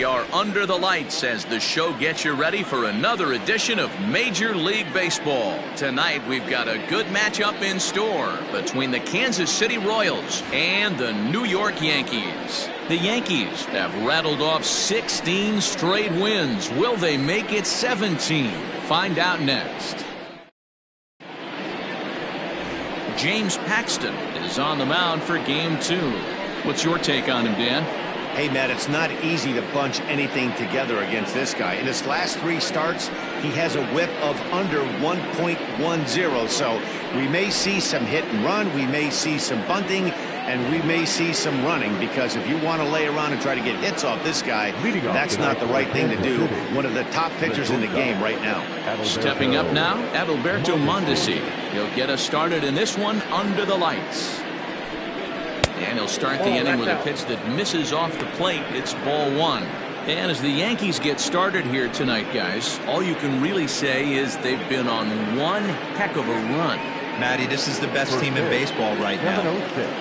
We are under the lights as the show gets you ready for another edition of Major League Baseball. Tonight we've got a good matchup in store between the Kansas City Royals and the New York Yankees. The Yankees have rattled off 16 straight wins. Will they make it 17? Find out next. James Paxton is on the mound for Game 2. What's your take on him, Dan? Hey, Matt, it's not easy to bunch anything together against this guy. In his last 3 starts, he has a whip of under 1.10. So we may see some hit and run. We may see some bunting. And we may see some running, because if you want to lay around and try to get hits off this guy, that's not the right thing to do. One of the top pitchers in the game right now. Stepping up now, Adalberto Mondesi. He'll get us started in this one under the lights. And he'll start the inning with a pitch that misses off the plate. It's ball 1. And as the Yankees get started here tonight, guys, all you can really say is they've been on one heck of a run. Matty, this is the best team in baseball right now.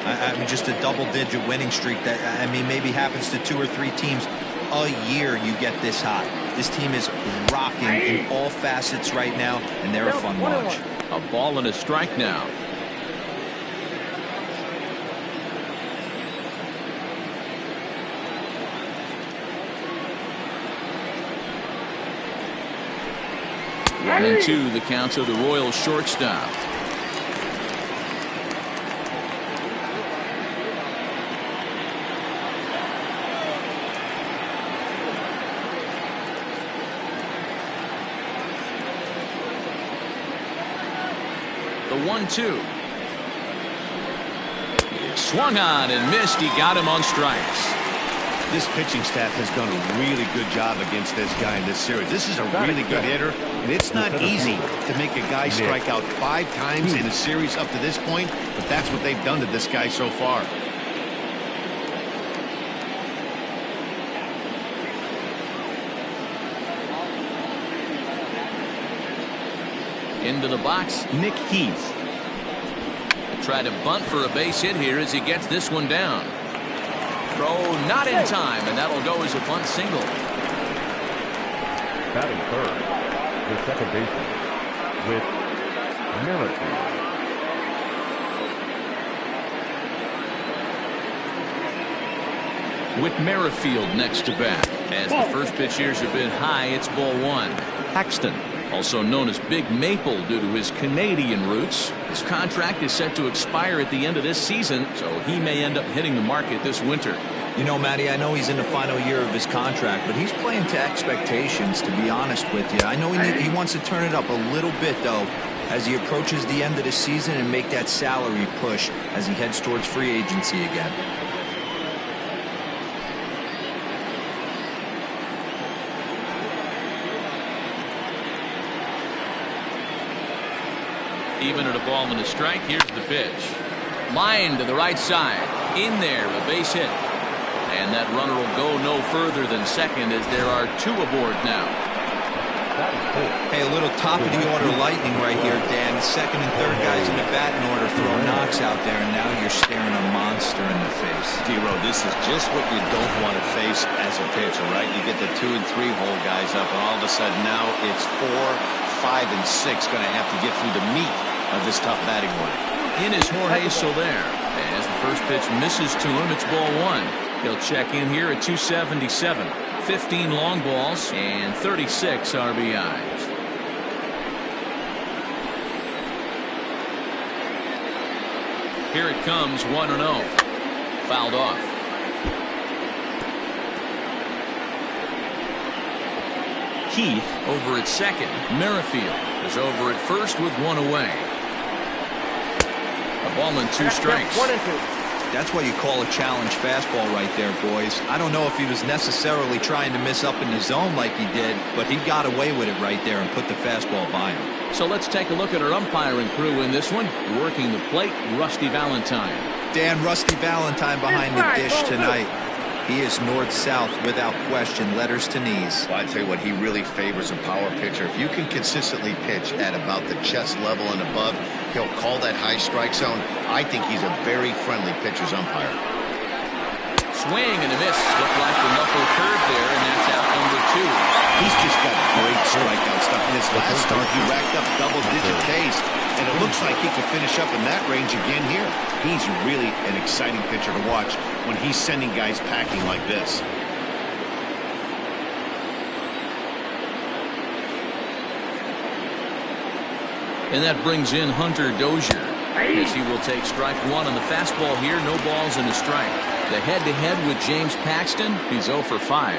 I mean, just a double-digit winning streak that, I mean, maybe happens to 2 or 3 teams a year. You get this hot. This team is rocking in all facets right now, and they're a fun watch. A ball and a strike now. One and 2, the count of the Royals shortstop. The 1-2. He swung on and missed. He got him on strikes. This pitching staff has done a really good job against this guy in this series. This is a really good hitter, and it's not easy to make a guy strike out 5 times in a series up to this point, but that's what they've done to this guy so far. Into the box, Nick Heath. Try to bunt for a base hit here as he gets this one down. Throw not in time, and that'll go as a bunt single. Batting third, the second baseman, with Merrifield. Whit Merrifield next to bat. As the first pitch here has been high, it's ball 1. Paxton, also known as Big Maple due to his Canadian roots. His contract is set to expire at the end of this season, so he may end up hitting the market this winter. You know, Matty, I know he's in the final year of his contract, but he's playing to expectations, to be honest with you. I know he wants to turn it up a little bit, though, as he approaches the end of the season and make that salary push as he heads towards free agency again. Even at a ball and a strike, here's the pitch. Line to the right side. In there, a base hit. And that runner will go no further than second as there are 2 aboard now. Hey, a little top-of-the-order lightning right here, Dan. The second and third guys in the batting order throw knocks out there, and now you're staring a monster in the face. D-Row, this is just what you don't want to face as a pitcher, right? You get the 2 and 3 hole guys up, and all of a sudden now it's 4, 5, and 6 going to have to get through the meat of this tough batting order. In is Jorge Soler. As the first pitch misses to him, it's ball 1. He'll check in here at 277. 15 long balls and 36 RBIs. Here it comes, 1-0. Fouled off. Keith over at second. Merrifield is over at first with 1 away. A ball and 2 strikes. 1 and 2. That's what you call a challenge fastball right there, boys. I don't know if he was necessarily trying to miss up in the zone like he did, but he got away with it right there and put the fastball by him. So let's take a look at our umpiring crew in this one. Working the plate, Rusty Valentine. Dan, Rusty Valentine behind the dish tonight. He is north-south without question, letters to knees. Well, I tell you what, he really favors a power pitcher. If you can consistently pitch at about the chest level and above, he'll call that high strike zone. I think he's a very friendly pitcher's umpire. Swing and a miss. Looked like the knuckle curve there, and that's out number 2. He's just got great strikeout stuff. In his last start, he racked up double-digit Ks, and it looks like he could finish up in that range again here. He's really an exciting pitcher to watch when he's sending guys packing like this. And that brings in Hunter Dozier, as he will take strike 1 on the fastball here. No balls and a strike. The head-to-head with James Paxton. He's 0 for 5.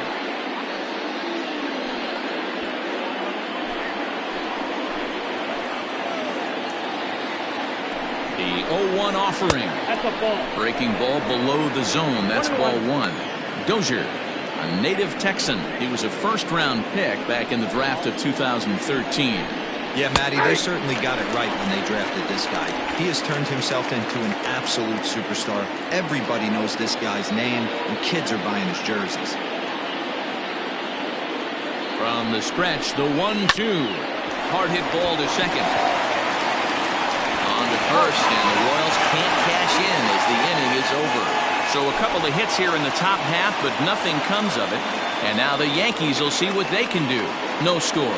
The 0-1 offering. That's a ball. Breaking ball below the zone. That's ball 1. Dozier, a native Texan. He was a first-round pick back in the draft of 2013. Yeah, Matty, they certainly got it right when they drafted this guy. He has turned himself into an absolute superstar. Everybody knows this guy's name, and kids are buying his jerseys. From the stretch, the 1-2. Hard hit ball to second. On to first, and the Royals can't cash in as the inning is over. So a couple of hits here in the top half, but nothing comes of it. And now the Yankees will see what they can do. No score.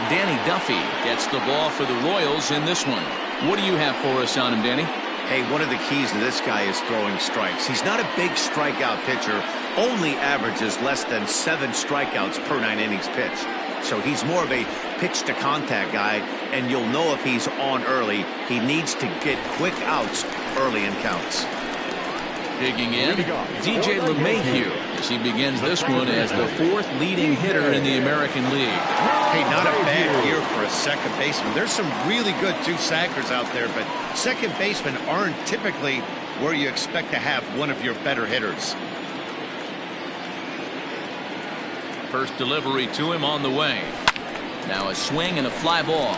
Danny Duffy gets the ball for the Royals in this one. What do you have for us on him, Danny? Hey, one of the keys to this guy is throwing strikes. He's not a big strikeout pitcher, only averages less than 7 strikeouts per 9 innings pitched. So he's more of a pitch-to-contact guy, and you'll know if he's on early. He needs to get quick outs early in counts. Digging in, DJ LeMahieu as he begins this one as the 4th leading hitter in the American League. Hey, not a bad year for a second baseman. There's some really good two-sackers out there, but second basemen aren't typically where you expect to have one of your better hitters. First delivery to him on the way. Now a swing and a fly ball.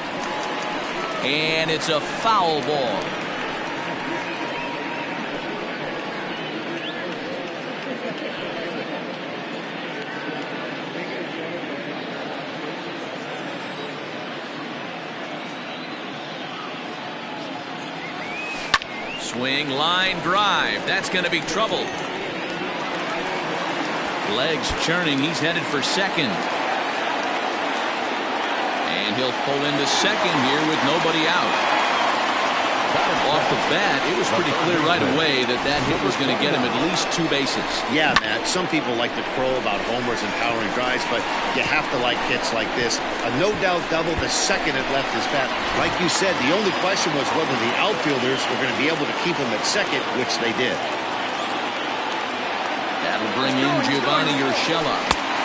And it's a foul ball. Swing, line, drive. That's going to be trouble. Legs churning. He's headed for second. And he'll pull into second here with nobody out. Off the bat, it was pretty clear right away that that hit was going to get him at least 2 bases. Yeah, Matt, some people like to crow about homers and powering drives, but you have to like hits like this. A no-doubt double the second it left his bat. Like you said, the only question was whether the outfielders were going to be able to keep him at second, which they did. That'll bring in Giovanni Urshela.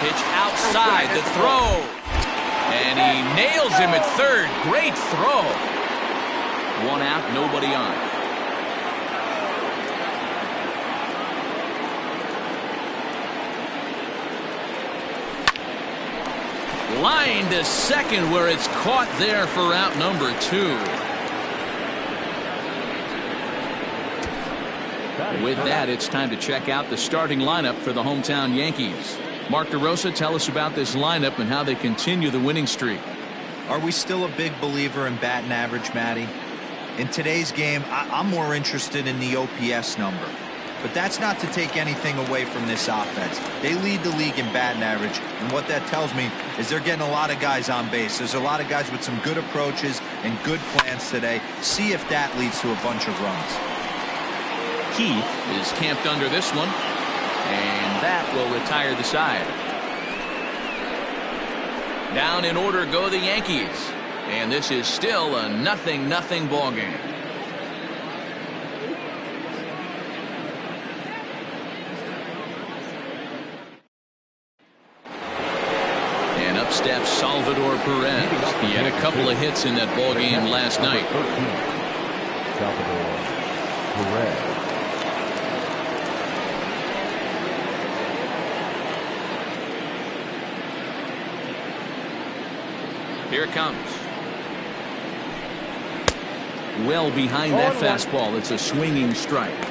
Pitch outside, the throw. And he nails him at third. Great throw. 1 out, nobody on. Line to second where it's caught there for out number 2. With that, it's time to check out the starting lineup for the hometown Yankees. Mark DeRosa, tell us about this lineup and how they continue the winning streak. Are we still a big believer in batting average, Matty? In today's game, I'm more interested in the OPS number. But that's not to take anything away from this offense. They lead the league in batting average, and what that tells me is they're getting a lot of guys on base. There's a lot of guys with some good approaches and good plans today. See if that leads to a bunch of runs. Keith is camped under this one, and that will retire the side. Down in order go the Yankees. And this is still a 0-0 ball game. And up steps Salvador Perez. He had a couple of hits in that ball game last night. Salvador Perez. Here it comes. Well behind that fastball. It's a swinging strike.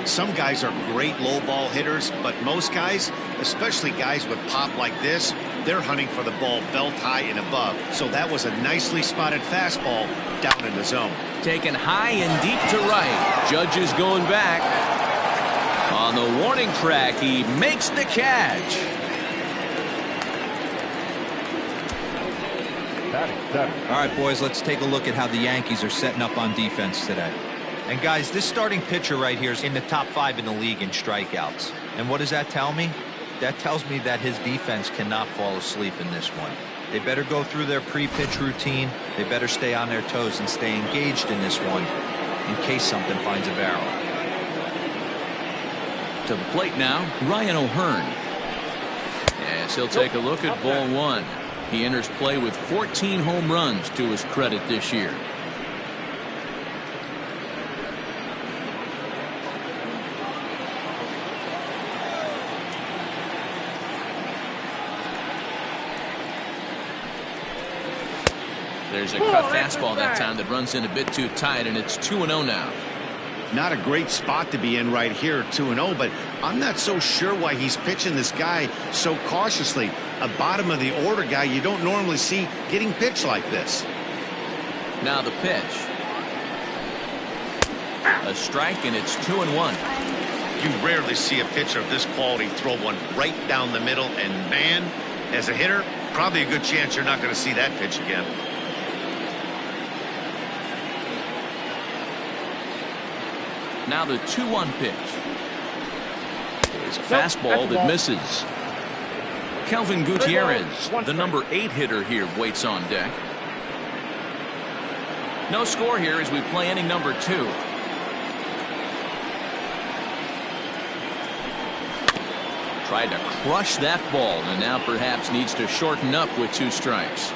Some guys are great low ball hitters, but most guys, especially guys with pop like this, they're hunting for the ball belt high and above. So that was a nicely spotted fastball down in the zone. Taken high and deep to right. Judge is going back. On the warning track, he makes the catch. All right, boys, let's take a look at how the Yankees are setting up on defense today. And guys, this starting pitcher right here is in the top 5 in the league in strikeouts. And what does that tell me? That tells me that his defense cannot fall asleep in this one. They better go through their pre-pitch routine. They better stay on their toes and stay engaged in this one in case something finds a barrel. To the plate now, Ryan O'Hearn. As he'll take a look at ball 1. He enters play with 14 home runs to his credit this year. There's a cut fastball that time that runs in a bit too tight, and it's 2-0 now. Not a great spot to be in right here, 2-0, but I'm not so sure why he's pitching this guy so cautiously. A bottom of the order guy you don't normally see getting pitched like this. Now the pitch. A strike, and it's 2-1. You rarely see a pitcher of this quality throw one right down the middle, and man, as a hitter, probably a good chance you're not going to see that pitch again. Now the 2-1 pitch. It's a fastball that misses. Kelvin Gutierrez, the number 8 hitter here, waits on deck. No score here as we play inning number 2. Tried to crush that ball and now perhaps needs to shorten up with 2 strikes.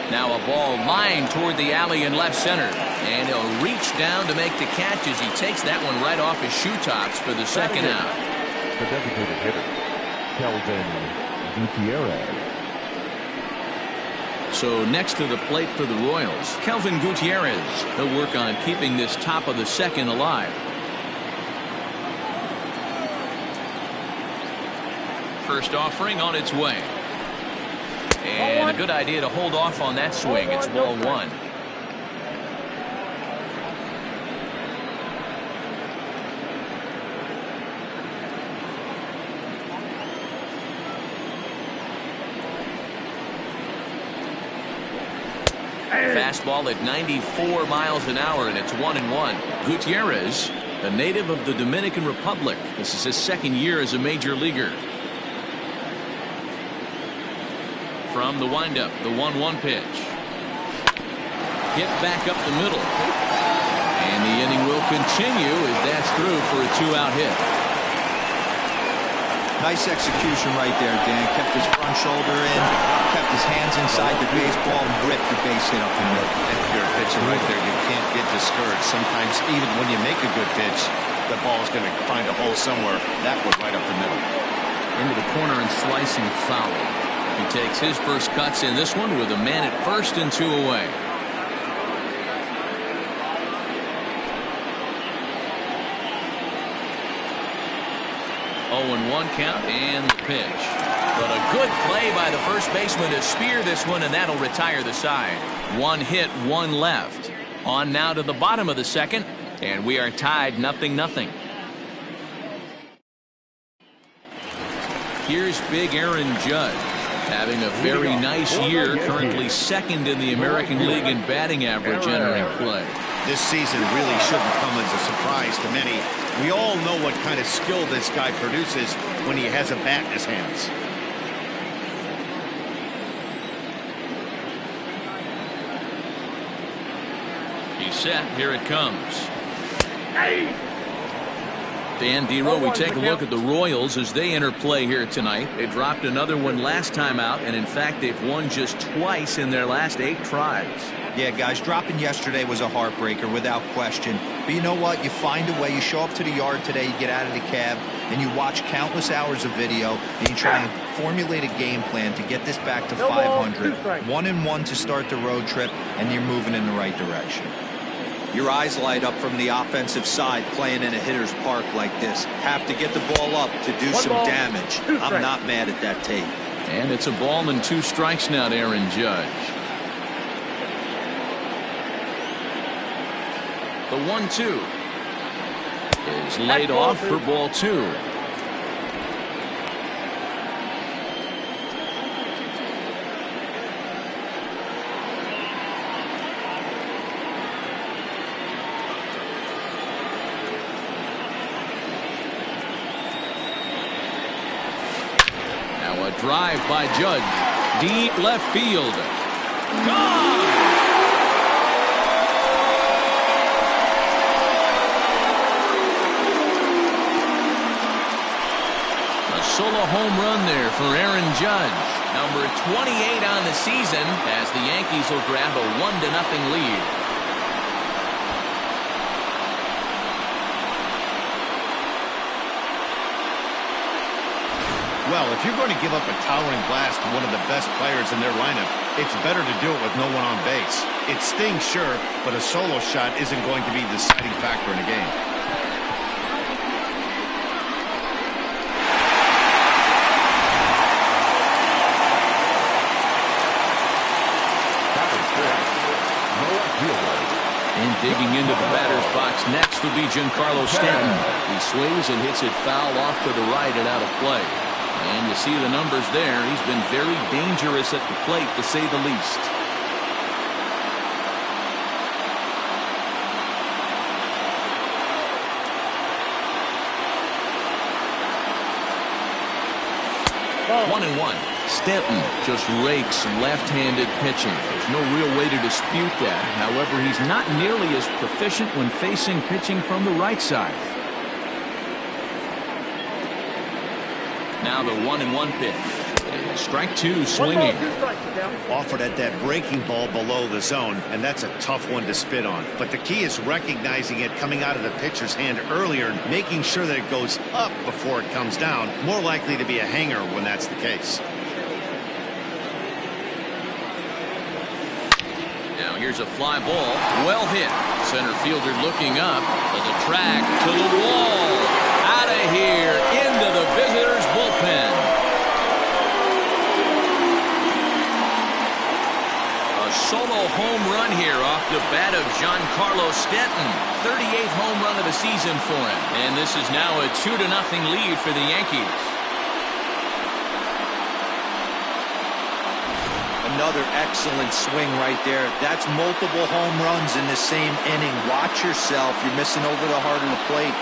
Now a ball lined toward the alley in left center, and he'll reach down to make the catch as he takes that one right off his shoe tops for the second out. The designated hitter, Kelvin Gutierrez. So next to the plate for the Royals, Kelvin Gutierrez. He'll work on keeping this top of the second alive. First offering on its way. And a good idea to hold off on that swing. It's ball 1. Fastball at 94 miles an hour, and it's 1-1. Gutierrez, a native of the Dominican Republic. This is his second year as a major leaguer. From the windup, the 1-1 pitch. Hit back up the middle. And the inning will continue as that's through for a 2-out hit. Nice execution right there, Dan. Kept his front shoulder in, kept his hands inside the baseball, and ripped the base hit up the middle. And if you're a pitcher right there, you can't get discouraged. Sometimes even when you make a good pitch, the ball's going to find a hole somewhere. That was right up the middle. Into the corner and slicing foul. He takes his first cuts in this one with a man at first and 2 away. Oh, 1 count and the pitch. But a good play by the first baseman to spear this one, and that'll retire the side. 1 hit, 1 left. On now to the bottom of the second, and we are tied 0-0. Here's big Aaron Judge. Having a very nice year, currently second in the American League in batting average entering play. This season really shouldn't come as a surprise to many. We all know what kind of skill this guy produces when he has a bat in his hands. He's set. Here it comes. Dan Dero, we take a look at the Royals as they enter play here tonight. They dropped another one last time out, and in fact they've won just twice in their last 8 tries. Yeah, guys, dropping yesterday was a heartbreaker without question. But you know what? You find a way. You show up to the yard today, you get out of the cab, and you watch countless hours of video, and you try and formulate a game plan to get this back to 500. 1-1 to start the road trip, and you're moving in the right direction. Your eyes light up from the offensive side playing in a hitter's park like this. Have to get the ball up to do some damage. I'm not mad at that tape. And it's a ball and 2 strikes now to Aaron Judge. The 1-2 is laid off for ball 2. Now a drive by Judge. Deep left field. Gone! Solo home run there for Aaron Judge. Number 28 on the season as the Yankees will grab a 1-0 lead. Well, if you're going to give up a towering blast to one of the best players in their lineup, it's better to do it with no one on base. It stings, sure, but a solo shot isn't going to be the deciding factor in a game. And digging into the batter's box next will be Giancarlo Stanton. He swings and hits it foul off to the right and out of play. And you see the numbers there. He's been very dangerous at the plate, to say the least. Oh. 1-1. Stanton just rakes left-handed pitching. There's no real way to dispute that. However, he's not nearly as proficient when facing pitching from the right side. Now the 1-1 pitch. Strike 2 swinging. Offered at that breaking ball below the zone, and that's a tough one to spit on. But the key is recognizing it coming out of the pitcher's hand earlier and making sure that it goes up before it comes down. More likely to be a hanger when that's the case. Now here's a fly ball. Well hit. Center fielder looking up to the track, to the wall. Out of here, into the visitors' bullpen. A solo home run here off the bat of Giancarlo Stanton. 38th home run of the season for him. And this is now a 2-0 lead for the Yankees. Another excellent swing right there. That's multiple home runs in the same inning. Watch yourself. You're missing over the heart of the plate.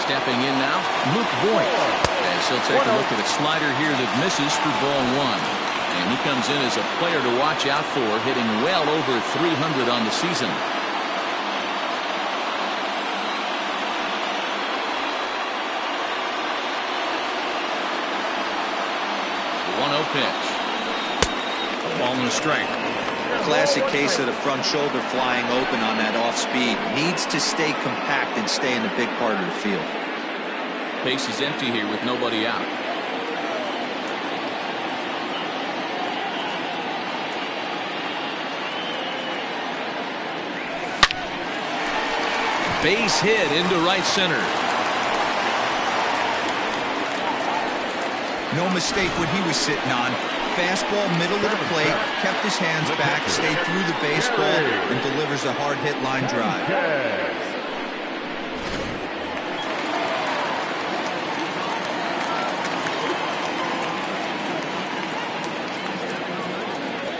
Stepping in now, Luke Voit. As he'll take a look at a slider here that misses for ball 1. And he comes in as a player to watch out for, hitting well over 300 on the season. The 1-0 pitch. A ball and a strike. Classic case of the front shoulder flying open on that off speed. Needs to stay compact and stay in the big part of the field. Base is empty here with nobody out. Base hit into right center. No mistake what he was sitting on. Fastball, middle of the plate, kept his hands back, stayed through the baseball, and delivers a hard hit line drive.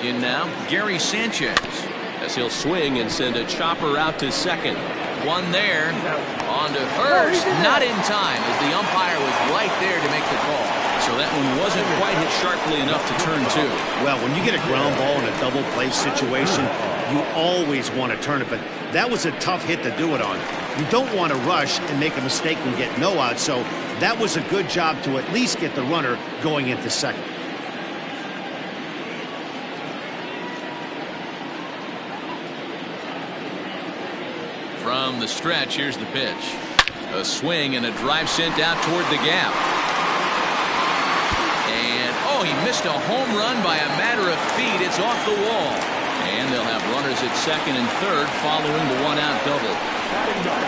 In now, Gary Sanchez, as he'll swing and send a chopper out to second. One there, on to first, not in time, as the umpire was right there to make the call. So that one wasn't quite hit sharply enough to turn two. Well, when you get a ground ball in a double play situation, you always want to turn it, but that was a tough hit to do it on. You don't want to rush and make a mistake and get no out, so that was a good job to at least get the runner going into second. From the stretch, here's the pitch. A swing and a drive sent out toward the gap. And, oh, he missed a home run by a matter of feet. It's off the wall. And they'll have runners at second and third following the one-out double.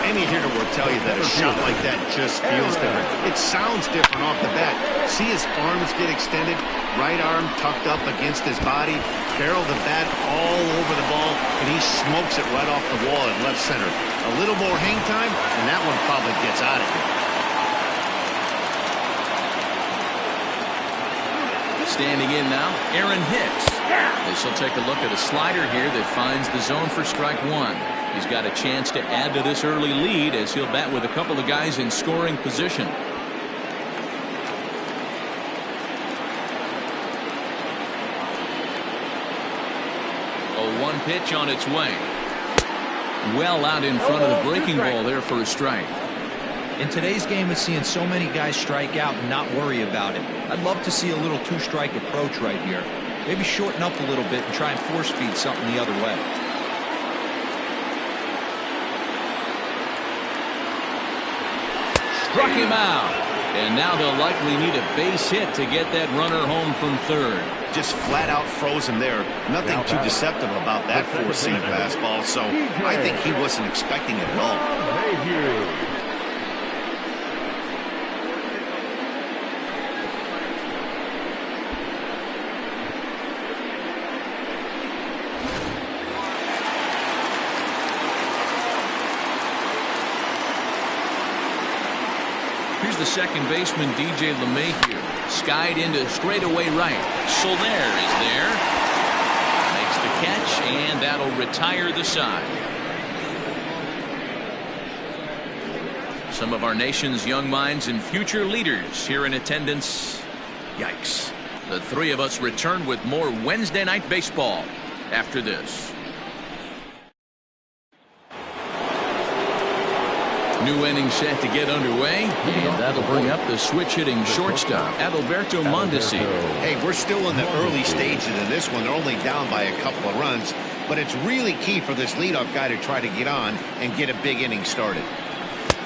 Any hitter will tell you that a shot like that just feels different. It sounds different off the bat. See his arms get extended, right arm tucked up against his body, barrel the bat all over the ball, and he smokes it right off the wall in left center. A little more hang time, and that one probably gets out of here. Standing in now, Aaron Hicks. This will take a look at a slider here that finds the zone for strike one. He's got a chance to add to this early lead as he'll bat with a couple of guys in scoring position. A one pitch on its way. Well out in front of the breaking ball there for a strike. In today's game, it's seeing so many guys strike out and not worry about it. I'd love to see a little two-strike approach right here. Maybe shorten up a little bit and try and force feed something the other way. Struck him out. And now they'll likely need a base hit to get that runner home from third. Just flat out frozen there. Nothing too deceptive about that four-seam fastball, so I think he wasn't expecting it at all. Here's the second baseman, DJ LeMahieu. Skied into straightaway right. Soler is there. Makes the catch, and that'll retire the side. Some of our nation's young minds and future leaders here in attendance. Yikes. The three of us return with more Wednesday Night Baseball after this. New inning set to get underway, and that'll bring up the switch-hitting shortstop, Adalberto Mondesi. Hey, we're still in the early stages of this one. They're only down by a couple of runs, but it's really key for this leadoff guy to try to get on and get a big inning started.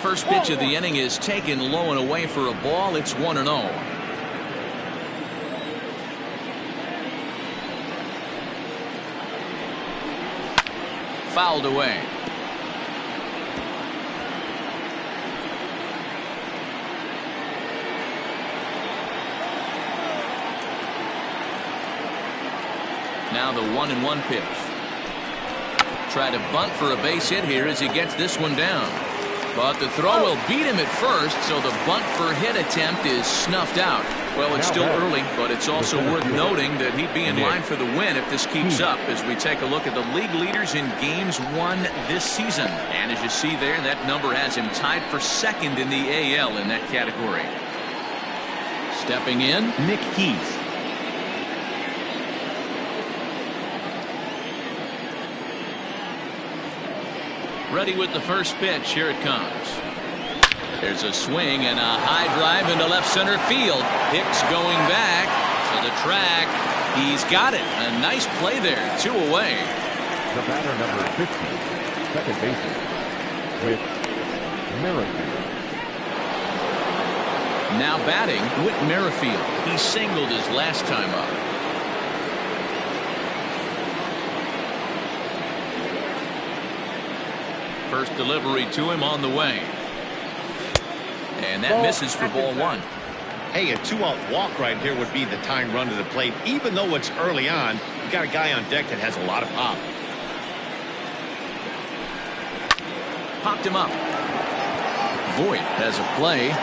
First pitch of the inning is taken low and away for a ball. It's 1-0. Fouled away. Now the 1-1 pitch. Try to bunt for a base hit here as he gets this one down. But the throw will beat him at first, so the bunt for hit attempt is snuffed out. Well, it's still early, but it's also worth noting that he'd be in line for the win if this keeps up as we take a look at the league leaders in games won this season. And as you see there, that number has him tied for second in the AL in that category. Stepping in, Nick Heath. Ready with the first pitch. Here it comes. There's a swing and a high drive into left center field. Hicks going back to the track. He's got it. A nice play there. 2 away. The batter, number 50, second baseman, Whit Merrifield. Now batting, Whit Merrifield. He singled his last time up. First delivery to him on the way. And that misses for ball one. Hey, a 2-out walk right here would be the time run to the plate. Even though it's early on, you got a guy on deck that has a lot of pop. Popped him up. Voit has a play. And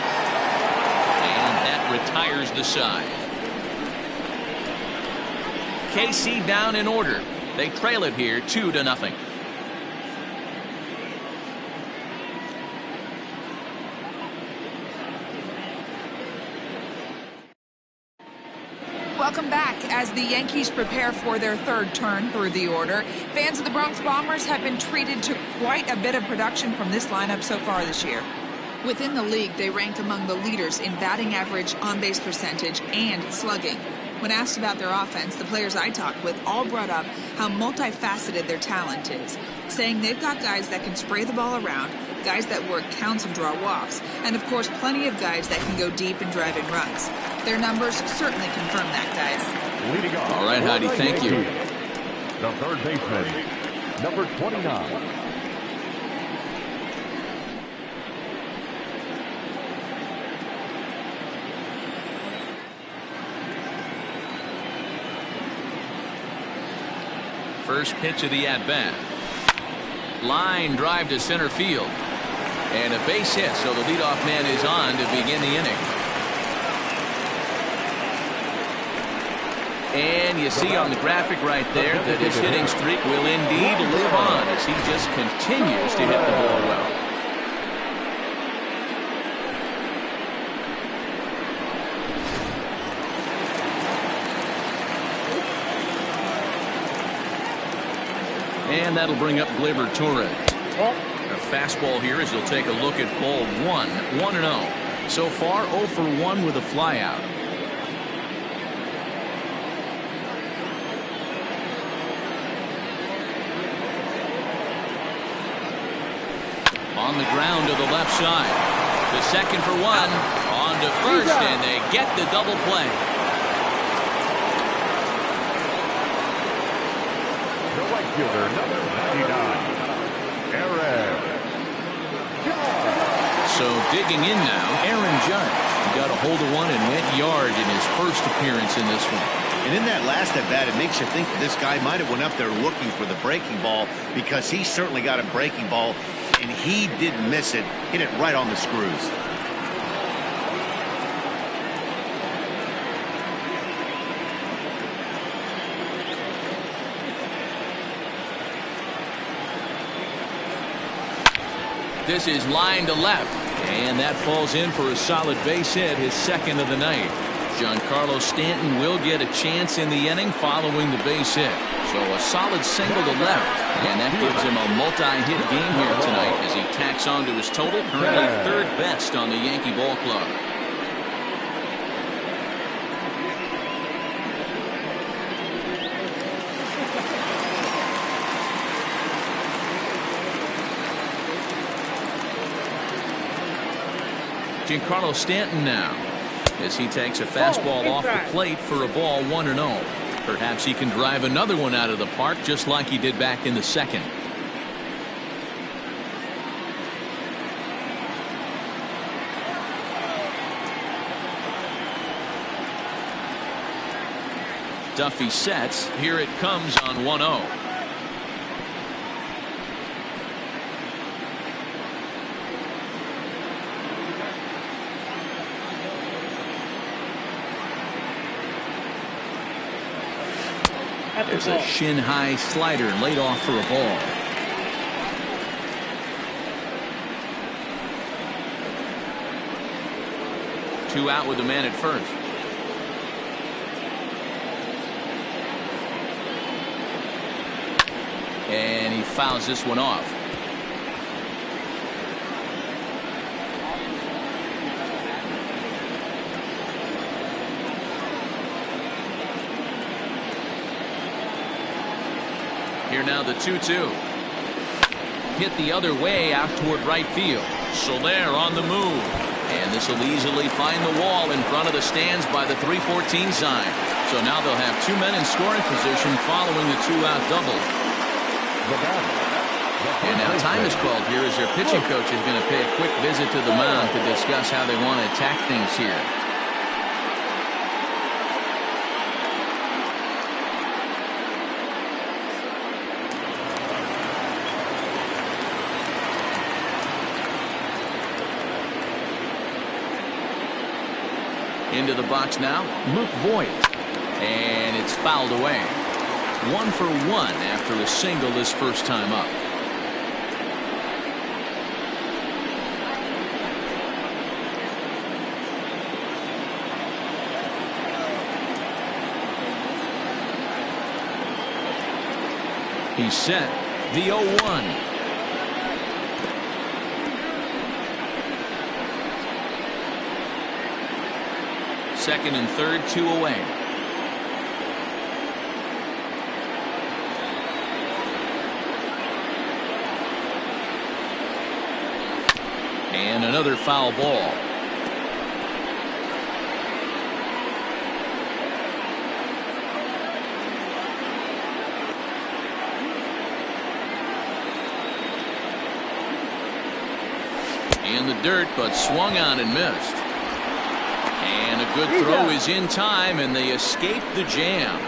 that retires the side. KC down in order. They trail it here 2-0. Welcome back as the Yankees prepare for their third turn through the order. Fans of the Bronx Bombers have been treated to quite a bit of production from this lineup so far this year. Within the league, they rank among the leaders in batting average, on-base percentage, and slugging. When asked about their offense, the players I talked with all brought up how multifaceted their talent is, saying they've got guys that can spray the ball around, guys that work counts and draw walks, and of course plenty of guys that can go deep and drive in runs. Their numbers certainly confirm that, guys. Leading off. All right, Heidi, thank you. The third baseman, number 29. First pitch of the at-bat. Line drive to center field. And a base hit, so the leadoff man is on to begin the inning. And you see on the graphic right there that his hitting streak will indeed live on as he just continues to hit the ball well. And that'll bring up Gleyber Torres. A fastball here as he'll take a look at ball 1, 1-0. So far 0 for 1 with a flyout. On the ground to the left side. The second for 1. On to first, and they get the double play. The right fielder, number 99, Aaron Judge. So digging in now, Aaron Judge. He got a hold of one and went yard in his first appearance in this one. And in that last at bat, it makes you think that this guy might have went up there looking for the breaking ball, because he certainly got a breaking ball, and he didn't miss it. Hit it right on the screws. This is line to left, and that falls in for a solid base hit, his second of the night. Giancarlo Stanton will get a chance in the inning following the base hit. So a solid single to left, and that gives him a multi-hit game here tonight as he tacks on to his total, currently third best on the Yankee ball club. Giancarlo Stanton now as he takes a fastball off the plate for a ball 1-0. Perhaps he can drive another one out of the park just like he did back in the second. Duffy sets. Here it comes on 1-0. There's a shin-high slider laid off for a ball. Two out with the man at first. And he fouls this one off. Here now the 2-2. Hit the other way out toward right field. Soler on the move. And this will easily find the wall in front of the stands by the 314 sign. So now they'll have two men in scoring position following the two-out double. And now time is called here as their pitching coach is going to pay a quick visit to the mound to discuss how they want to attack things here. Into the box now, Luke Voit. And it's fouled away. 1 for 1 after a single his first time up. He's set. The 0-1. Second and third, 2 away. And another foul ball. In the dirt, but swung on and missed. And a good throw is in time, and they escape the jam.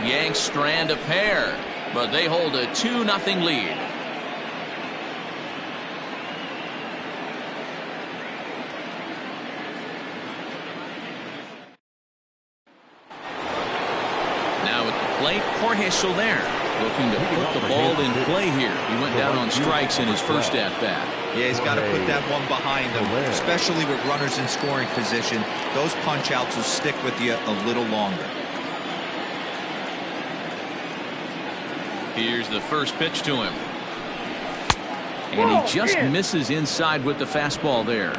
Yanks strand a pair, but they hold a 2-0 lead. Now at the plate, Jorge Soler looking to put the ball in play here. He went down on strikes in his first at-bat. Yeah, he's got to put that one behind him, especially with runners in scoring position. Those punch-outs will stick with you a little longer. Here's the first pitch to him. And he just misses inside with the fastball there.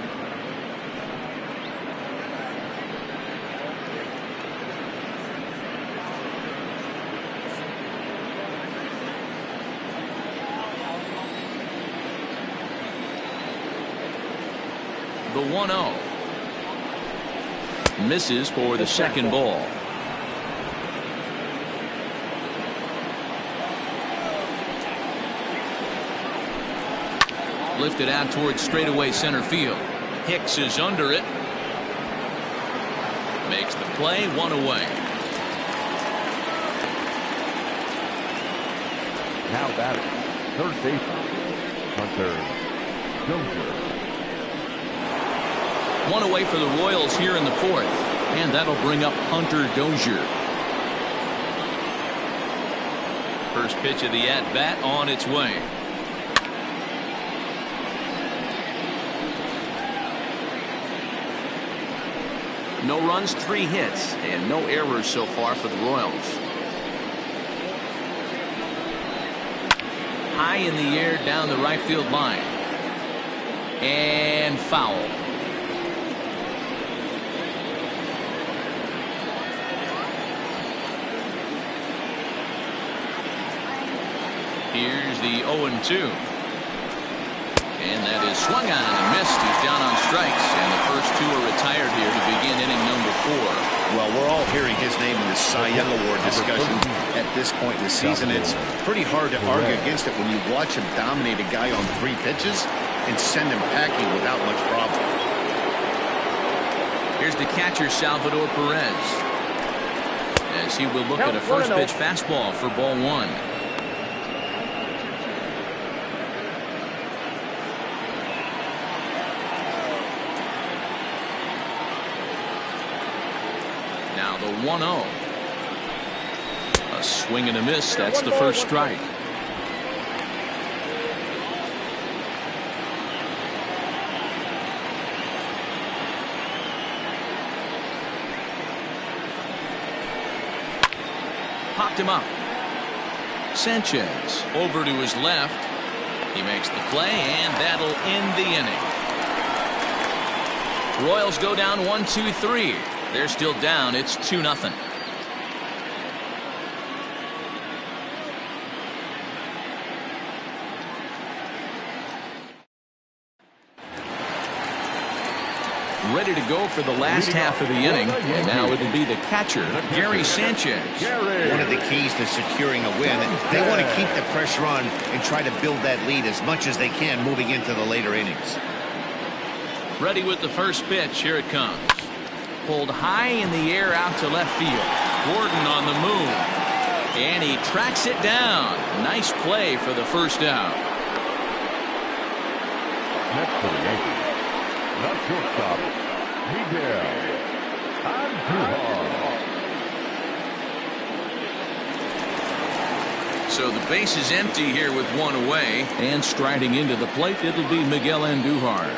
The 1-0. Misses for the second ball. Lifted out towards straightaway center field. Hicks is under it. Makes the play, 1 away. Now batting, third baseman, Hunter Dozier. 1 away for the Royals here in the fourth. And that'll bring up Hunter Dozier. First pitch of the at-bat on its way. No runs, 3 hits, and no errors so far for the Royals. High in the air down the right field line. And foul. Here's the 0-2. And that is swung on and missed. He's down on strikes, and the first 2 are retired here to begin inning number 4. Well, we're all hearing his name in the Cy Young Award discussion at this point in the season. It's pretty hard to argue against it when you watch him dominate a guy on 3 pitches and send him packing without much problem. Here's the catcher, Salvador Perez, as he will look at a first pitch fastball for ball 1. Now the 1-0. A swing and a miss. That's the first strike. Popped him up. Sanchez over to his left. He makes the play, and that'll end the inning. Royals go down 1-2-3. They're still down. It's 2-0. Ready to go for the last half of the inning, and now it'll be the catcher, Gary Sanchez. One of the keys to securing a win, they want to keep the pressure on and try to build that lead as much as they can moving into the later innings. Ready with the first pitch. Here it comes. Pulled high in the air out to left field. Gordon on the move. And he tracks it down. Nice play for the first out. Next for the Yankees, the shortstop, Miguel Andujar. So the base is empty here with 1 away. And striding into the plate, it'll be Miguel Andujar.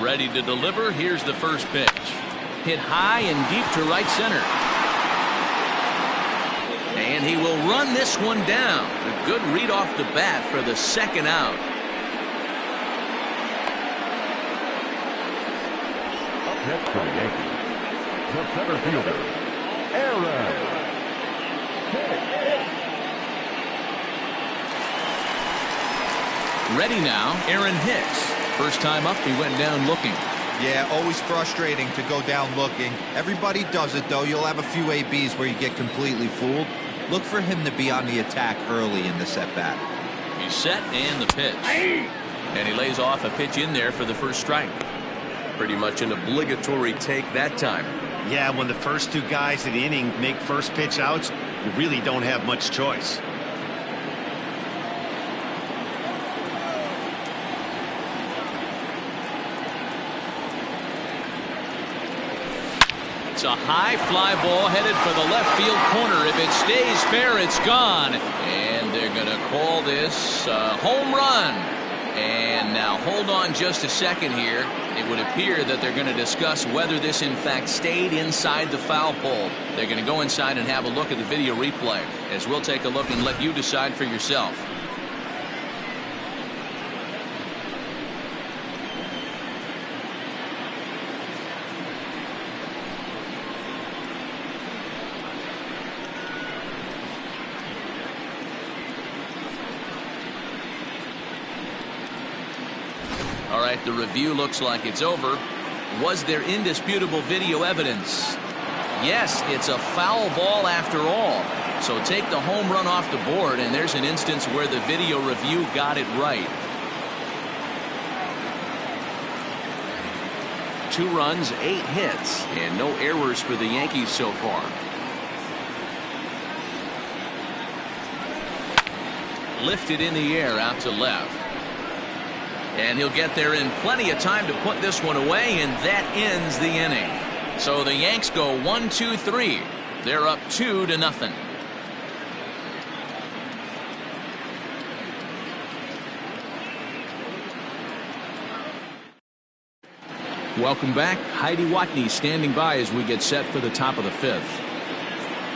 Ready to deliver. Here's the first pitch. Hit high and deep to right center. And he will run this one down. A good read off the bat for the second out. Up next for the Yankees, the center fielder, Aaron Hicks. Ready now, Aaron Hicks. First time up, he went down looking. Yeah, always frustrating to go down looking. Everybody does it, though. You'll have a few ABs where you get completely fooled. Look for him to be on the attack early in the at-bat. He's set and the pitch. And he lays off a pitch in there for the first strike. Pretty much an obligatory take that time. Yeah, when the first two guys of the inning make first pitch outs, you really don't have much choice. It's a high fly ball headed for the left field corner. If it stays fair, it's gone. And they're going to call this a home run. And now hold on just a second here. It would appear that they're going to discuss whether this in fact stayed inside the foul pole. They're going to go inside and have a look at the video replay, as we'll take a look and let you decide for yourself. All right, the review looks like it's over. Was there indisputable video evidence? Yes, it's a foul ball after all. So take the home run off the board, and there's an instance where the video review got it right. 2 runs, 8 hits, and no errors for the Yankees so far. Lifted in the air out to left. And he'll get there in plenty of time to put this one away, and that ends the inning. So the Yanks go 1-2-3. They're up 2-0. Welcome back. Heidi Watney standing by as we get set for the top of the 5th.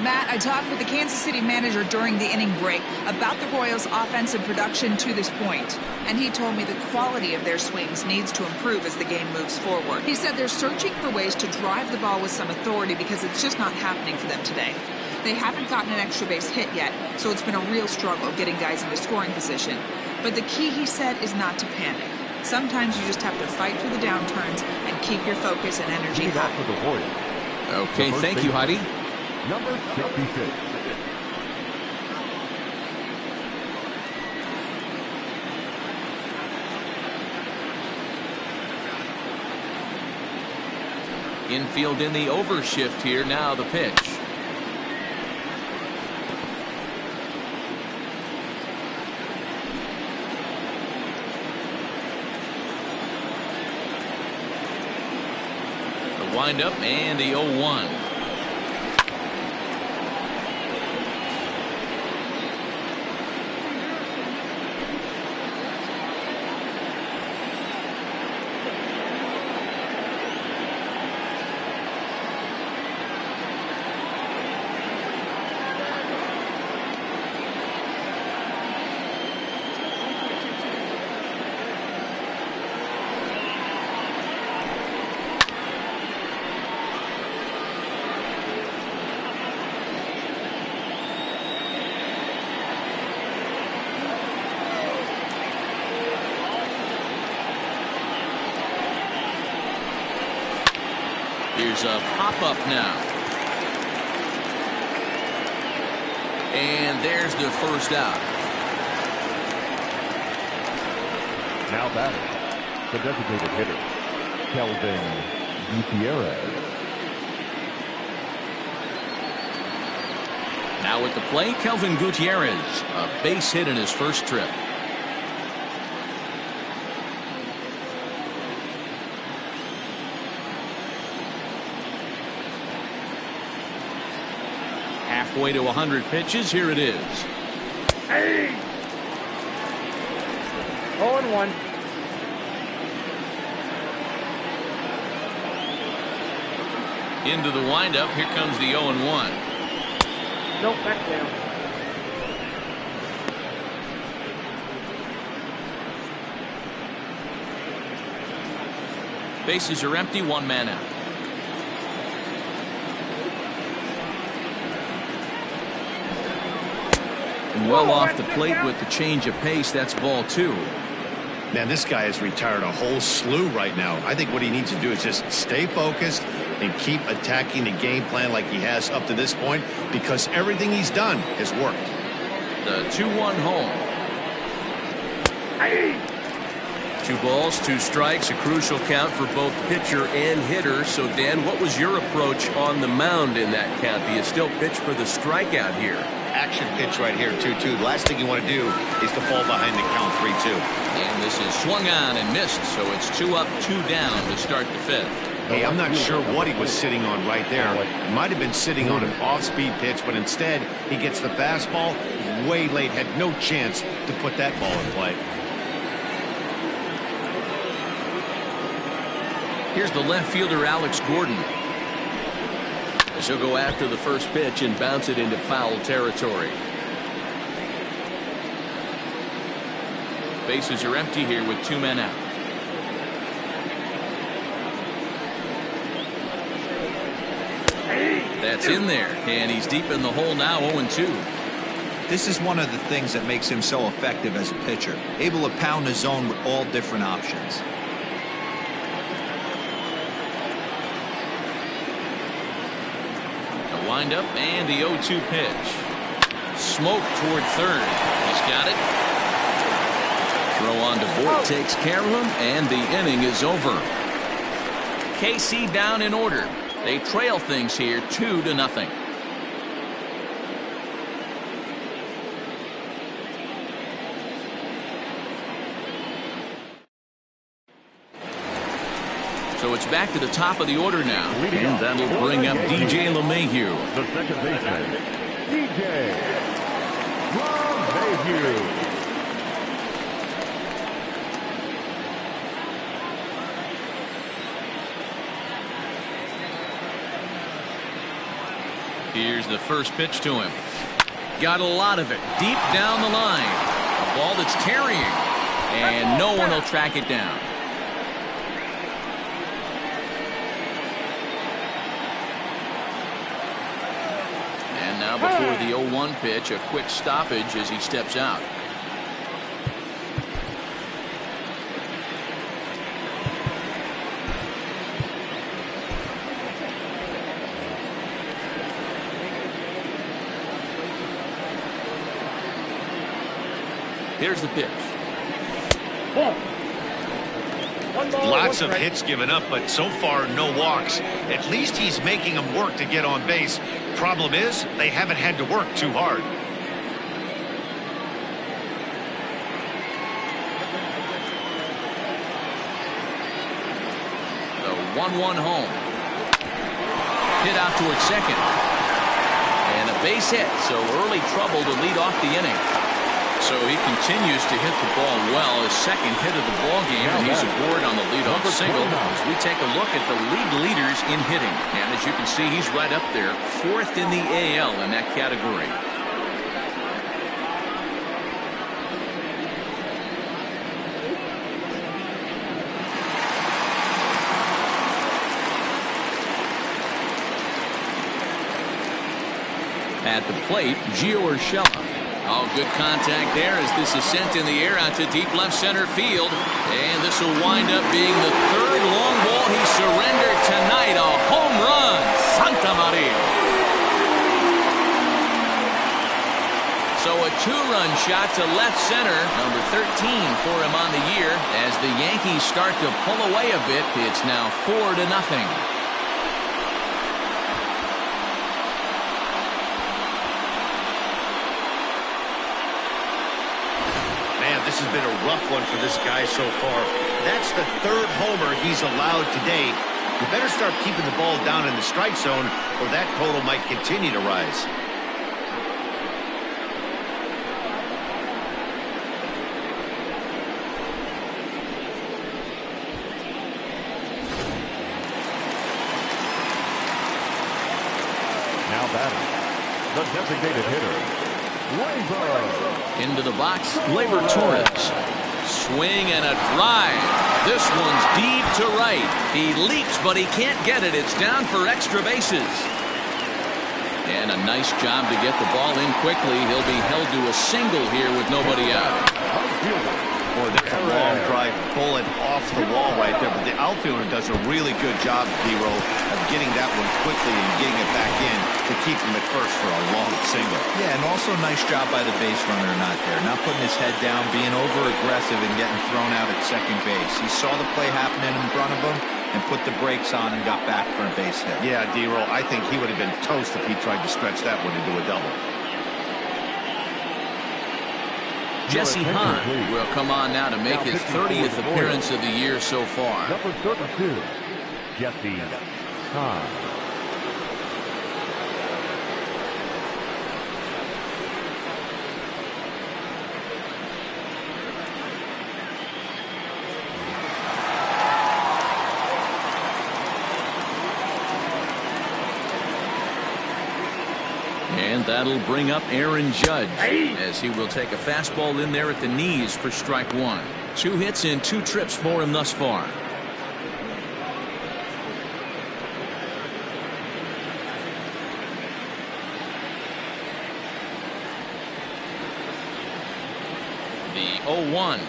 Matt, I talked with the Kansas City manager during the inning break about the Royals' offensive production to this point, and he told me the quality of their swings needs to improve as the game moves forward. He said they're searching for ways to drive the ball with some authority because it's just not happening for them today. They haven't gotten an extra base hit yet, so it's been a real struggle getting guys into scoring position. But the key, he said, is not to panic. Sometimes you just have to fight through the downturns and keep your focus and energy high. Okay, thank you, Heidi. Number 66. Infield in the overshift here. Now the pitch. The windup and the 0-1. Here's a pop-up now. And there's the first out. Now batting, the designated hitter, Kelvin Gutierrez. Now at the plate, Kelvin Gutierrez, a base hit in his first trip. Halfway to 100 pitches. Here it is. Hey! 0-1. Into the windup. Here comes the 0-1. Nope, back down. Bases are empty. One man out. And well off the plate with the change of pace. That's ball 2. Man, this guy has retired a whole slew right now. I think what he needs to do is just stay focused and keep attacking the game plan like he has up to this point, because everything he's done has worked. The 2-1 home. 2 balls, 2 strikes, a crucial count for both pitcher and hitter. So, Dan, what was your approach on the mound in that count? Do you still pitch for the strikeout here? Action pitch right here, 2-2. The last thing you want to do is to fall behind the count 3-2. And this is swung on and missed, so it's 2 up, 2 down to start the 5th. Hey, I'm not sure what he was sitting on right there. He might have been sitting on an off-speed pitch, but instead he gets the fastball way late, had no chance to put that ball in play. Here's the left fielder, Alex Gordon. She'll go after the first pitch and bounce it into foul territory. Bases are empty here with 2 men out. That's in there, and he's deep in the hole now, 0-2. This is one of the things that makes him so effective as a pitcher, able to pound the zone with all different options. The windup and the 0-2 pitch. Smoke toward third. He's got it. Throw on to Voit takes care of him, and the inning is over. KC down in order. They trail things here 2-0. So it's back to the top of the order now, and that'll bring up DJ LeMahieu. The second baseman, DJ LeMahieu. Here's the first pitch to him. Got a lot of it deep down the line. A ball that's carrying, and no one will track it down. And now before the 0-1 pitch, a quick stoppage as he steps out. Here's the pitch. Lots of hits given up, but so far no walks. At least he's making them work to get on base. Problem is, they haven't had to work too hard. The 1-1 home. Hit out towards second. And a base hit, so early trouble to lead off the inning. So he continues to hit the ball well, his second hit of the ball game, and he's aboard on the leadoff single as we take a look at the league leaders in hitting. And as you can see, he's right up there, 4th in the AL in that category. At the plate, Gio Urshela. Oh, good contact there as this is sent in the air out to deep left center field. And this will wind up being the 3rd long ball he surrendered tonight. A home run. Santa Maria. So a 2-run shot to left center. Number 13 for him on the year. As the Yankees start to pull away a bit, it's now 4-0. This has been a rough one for this guy so far. That's the 3rd homer he's allowed today. You better start keeping the ball down in the strike zone, or that total might continue to rise. Now batting, the designated hitter, Gleyber. Into the box, Gleyber Torres. Swing and a drive. This one's deep to right. He leaps, but he can't get it. It's down for extra bases. And a nice job to get the ball in quickly. He'll be held to a single here with nobody out. Boy, that's a long drive bullet off the wall right there. But the outfielder does a really good job, D-Roll, of getting that one quickly and getting it back in to keep him at first for a long single. Yeah, and also nice job by the base runner not there. Not putting his head down, being over-aggressive and getting thrown out at second base. He saw the play happening in front of him and put the brakes on and got back for a base hit. Yeah, D-Roll, I think he would have been toast if he tried to stretch that one into a double. Jesse Hahn will come on now to make his 30th appearance of the year so far. Number 32, Jesse Hahn. And that'll bring up Aaron Judge as he will take a fastball in there at the knees for strike one. 2 hits in 2 trips for him thus far. The 0-1.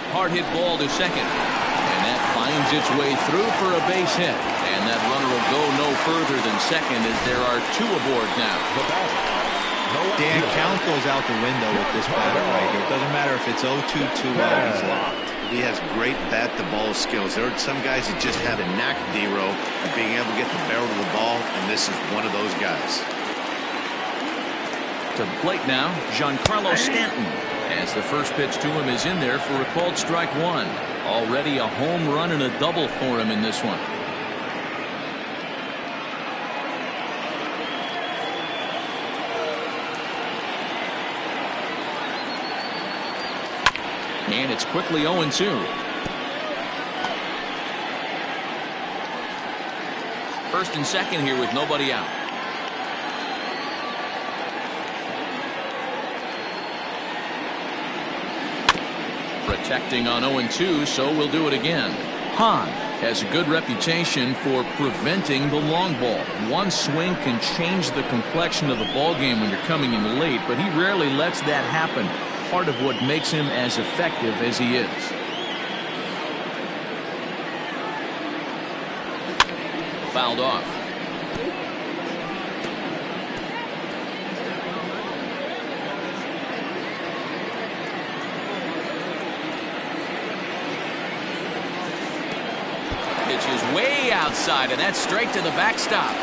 Hard hit ball to second, and that finds its way through for a base hit, and that runner will go no further than second as there are 2 aboard now. Dan, count goes out the window with this batter right here. It doesn't matter if it's 0-2, 2-0, he's locked. He has great bat-to-ball skills. There are some guys that just have a knack, D-Row, of being able to get the barrel of the ball, and this is one of those guys. To the plate now, Giancarlo Stanton, as the first pitch to him is in there for a called strike one. Already a home run and a double for him in this one. And it's quickly 0-2. First and second here with nobody out. Protecting on 0-2, so we'll do it again. Hahn has a good reputation for preventing the long ball. One swing can change the complexion of the ball game when you're coming in late, but he rarely lets that happen. Part of what makes him as effective as he is. Fouled off. Pitch is way outside, and that's straight to the backstop.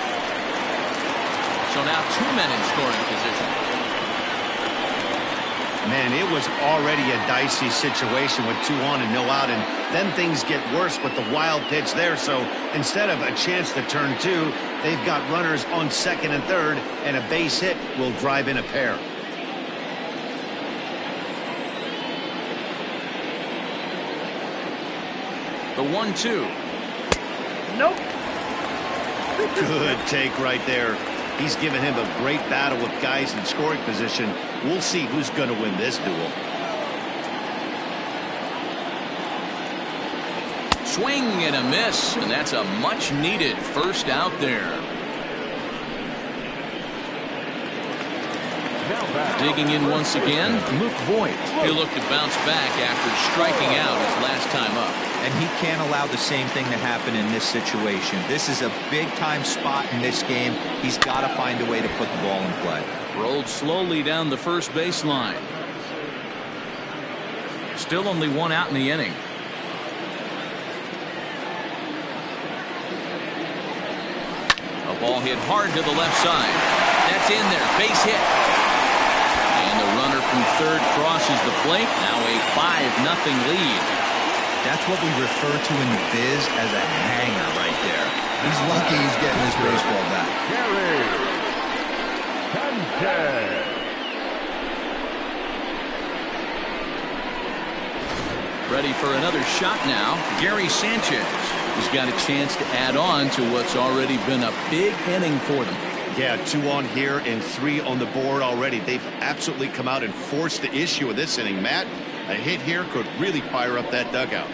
So now 2 men in scoring position. Man, it was already a dicey situation with 2 on and no out, and then things get worse with the wild pitch there. So instead of a chance to turn 2, they've got runners on second and third, and a base hit will drive in a pair. The 1-2. Nope. Good take right there. He's given him a great battle with guys in scoring position. We'll see who's going to win this duel. Swing and a miss, and that's a much-needed first out there. Digging in once again, Luke Voit. He'll look to bounce back after striking out his last time up. And he can't allow the same thing to happen in this situation. This is a big-time spot in this game. He's got to find a way to put the ball in play. Rolled slowly down the first baseline. Still only 1 out in the inning. A ball hit hard to the left side. That's in there. Base hit. And the runner from third crosses the plate. Now a 5-0 lead. That's what we refer to in the biz as a hanger right there. He's lucky he's getting his baseball back. Sanchez. Ready for another shot now. Gary Sanchez. He's got a chance to add on to what's already been a big inning for them. Yeah, 2 on here and 3 on the board already. They've absolutely come out and forced the issue of this inning. Matt, a hit here could really fire up that dugout.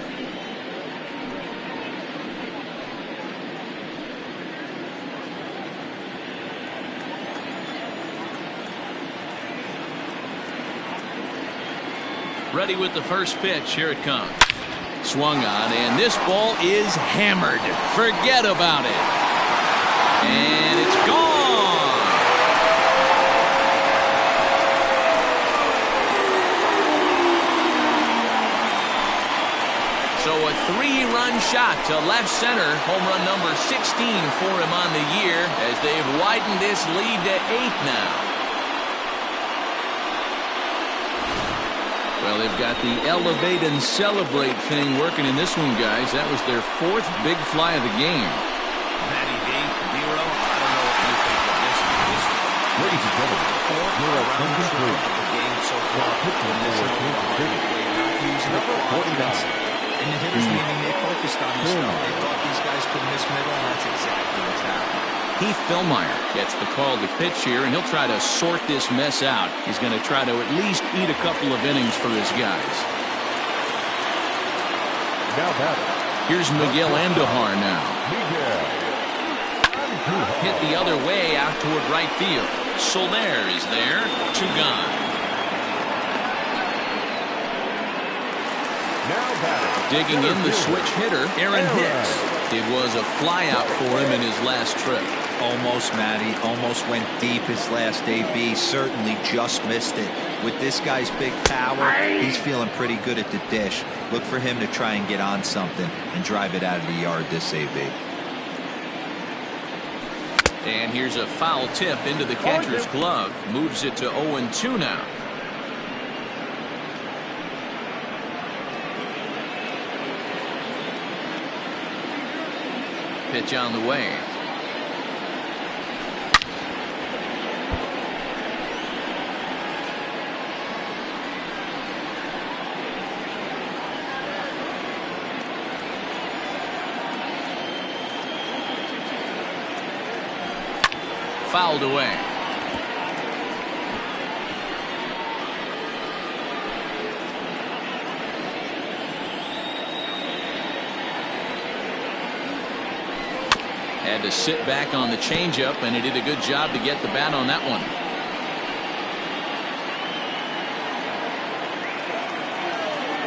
Ready with the first pitch. Here it comes. Swung on, and this ball is hammered. Forget about it. And it's gone. So a 3-run shot to left center. Home run number 16 for him on the year as they've widened this lead to 8 now. Well, they've got the elevate and celebrate thing working in this one, guys. That was their 4th big fly of the game. Matty V, Bureau, I don't know what you think of this. Ladies and gentlemen, 4th we're at round trip 23. of the game so far. Pitching This is for not using the quad. And the hitters meeting, they focused on this stuff. They thought these guys could miss middle, and that's exactly what's happening. Heath Fillmyer gets the call to pitch here, and he'll try to sort this mess out. He's going to try to at least eat a couple of innings for his guys. Now batting. Here's Miguel Andujar now. Miguel Andujar. Hit the other way out toward right field. Soler is there. 2 gone. Now batting. Digging in the switch hitter, Aaron Hicks. It was a flyout for him in his last trip. Almost, Matty. Almost went deep his last AB. Certainly just missed it. With this guy's big power, he's feeling pretty good at the dish. Look for him to try and get on something and drive it out of the yard this AB. And here's a foul tip into the catcher's glove. Moves it to 0-2 now. Pitch on the way. Fouled away. Had to sit back on the changeup, and he did a good job to get the bat on that one.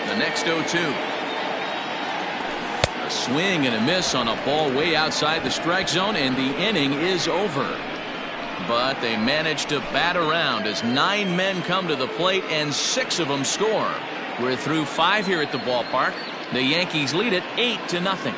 The next 0-2. A swing and a miss on a ball way outside the strike zone, and the inning is over. But they managed to bat around as 9 men come to the plate and 6 of them score. We're through 5 here at the ballpark. The Yankees lead it 8-0.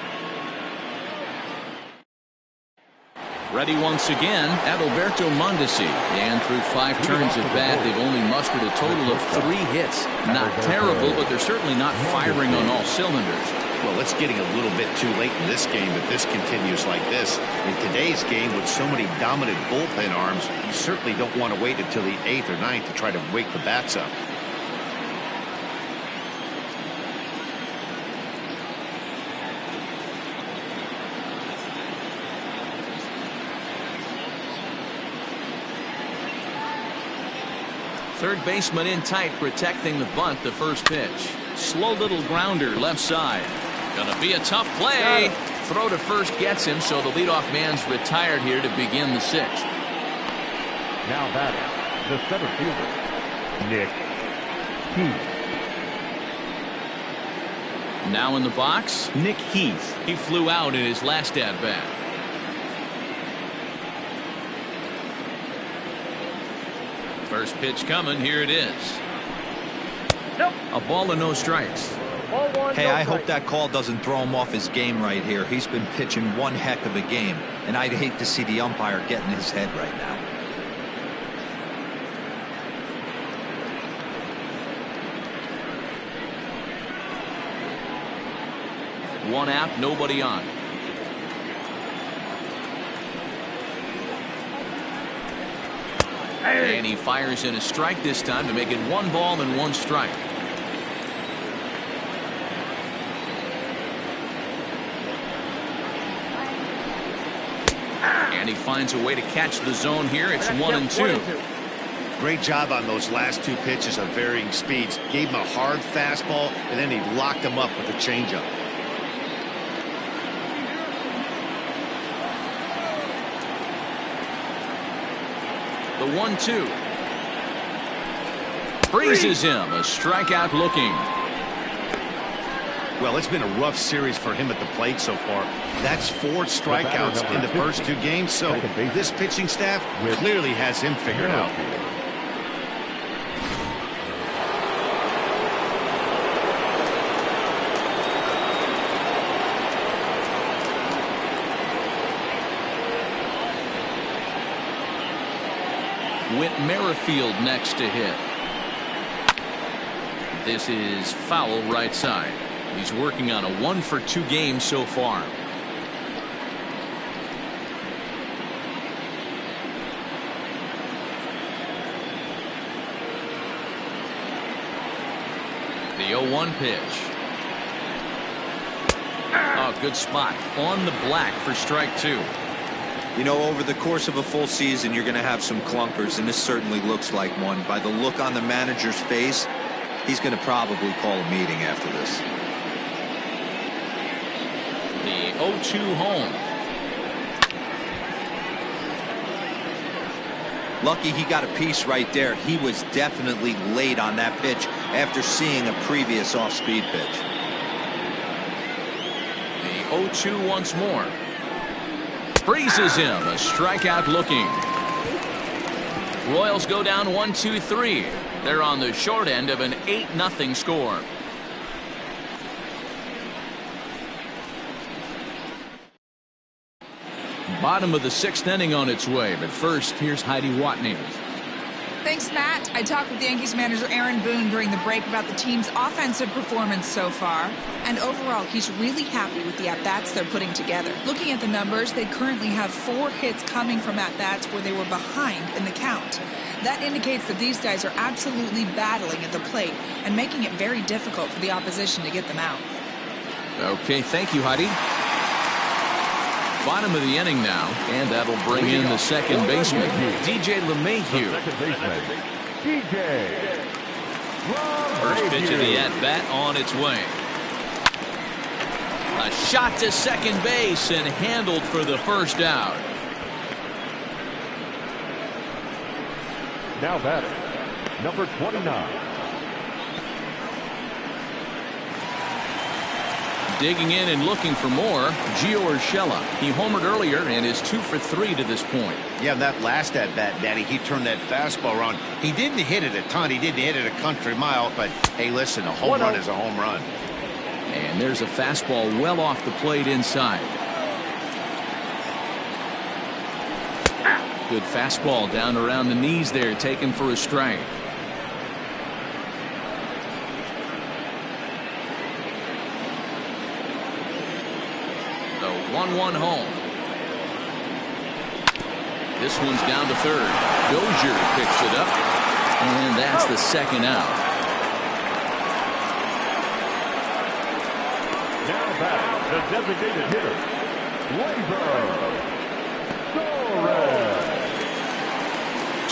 Ready once again, Adalberto Mondesi. And through 5 turns at bat, they've only mustered a total of 3 hits. Not terrible, but they're certainly not firing on all cylinders. Well, it's getting a little bit too late in this game if this continues like this. In today's game, with so many dominant bullpen arms, you certainly don't want to wait until the 8th or 9th to try to wake the bats up. Third baseman in tight, protecting the bunt. The first pitch. Slow little grounder left side. Gonna be a tough play. Throw to first gets him, so the leadoff man's retired here to begin the 6th. Now batting, the center fielder, Nick Heath. Now in the box, Nick Heath. He flew out in his last at bat. First pitch coming. Here it is. Nope. A ball and no strikes. Ball 1, Hey, no I hope strike. that call doesn't throw him off his game right here. He's been pitching one heck of a game, and I'd hate to see the umpire get in his head right now. One out, nobody on. And he fires in a strike this time to make it 1 ball and 1 strike. And he finds a way to catch the zone here. It's 1-2. Great job on those last 2 pitches of varying speeds. Gave him a hard fastball, and then he locked him up with a changeup. The 1-2. Freezes him. A strikeout looking. Well, it's been a rough series for him at the plate so far. That's 4 strikeouts in the first 2 games, so this pitching staff clearly has him figured out. Whit Merrifield next to hit. This is foul right side. He's working on a 1-for-2 game so far. The 0-1 pitch. Oh, good spot on the black for strike 2. You know, over the course of a full season, you're going to have some clunkers, and this certainly looks like one. By the look on the manager's face, he's going to probably call a meeting after this. The 0-2 home. Lucky he got a piece right there. He was definitely late on that pitch after seeing a previous off-speed pitch. The 0-2 once more. Freezes him. A strikeout looking. Royals go down 1-2-3. They're on the short end of an 8-0 score. Bottom of the 6th inning on its way, but first, here's Heidi Watney. Thanks, Matt. I talked with Yankees manager Aaron Boone during the break about the team's offensive performance so far. And overall, he's really happy with the at-bats they're putting together. Looking at the numbers, they currently have 4 hits coming from at-bats where they were behind in the count. That indicates that these guys are absolutely battling at the plate and making it very difficult for the opposition to get them out. Okay, thank you, Heidi. Bottom of the inning now, and that'll bring in the second baseman, DJ LeMahieu. First pitch of the at-bat on its way. A shot to second base and handled for the first out. Now batting, number 29. Digging in and looking for more, Gio Urshela. He homered earlier and is 2 for 3 to this point. Yeah, that last at-bat, Daddy, he turned that fastball around. He didn't hit it a ton. He didn't hit it a country mile, but hey, listen, a home run is a home run. And there's a fastball well off the plate inside. Good fastball down around the knees there, taken for a strike. The 1-1 home. This one's down to third. Dozier picks it up, and that's the second out. Now batting, the designated hitter, Gleyber Torres.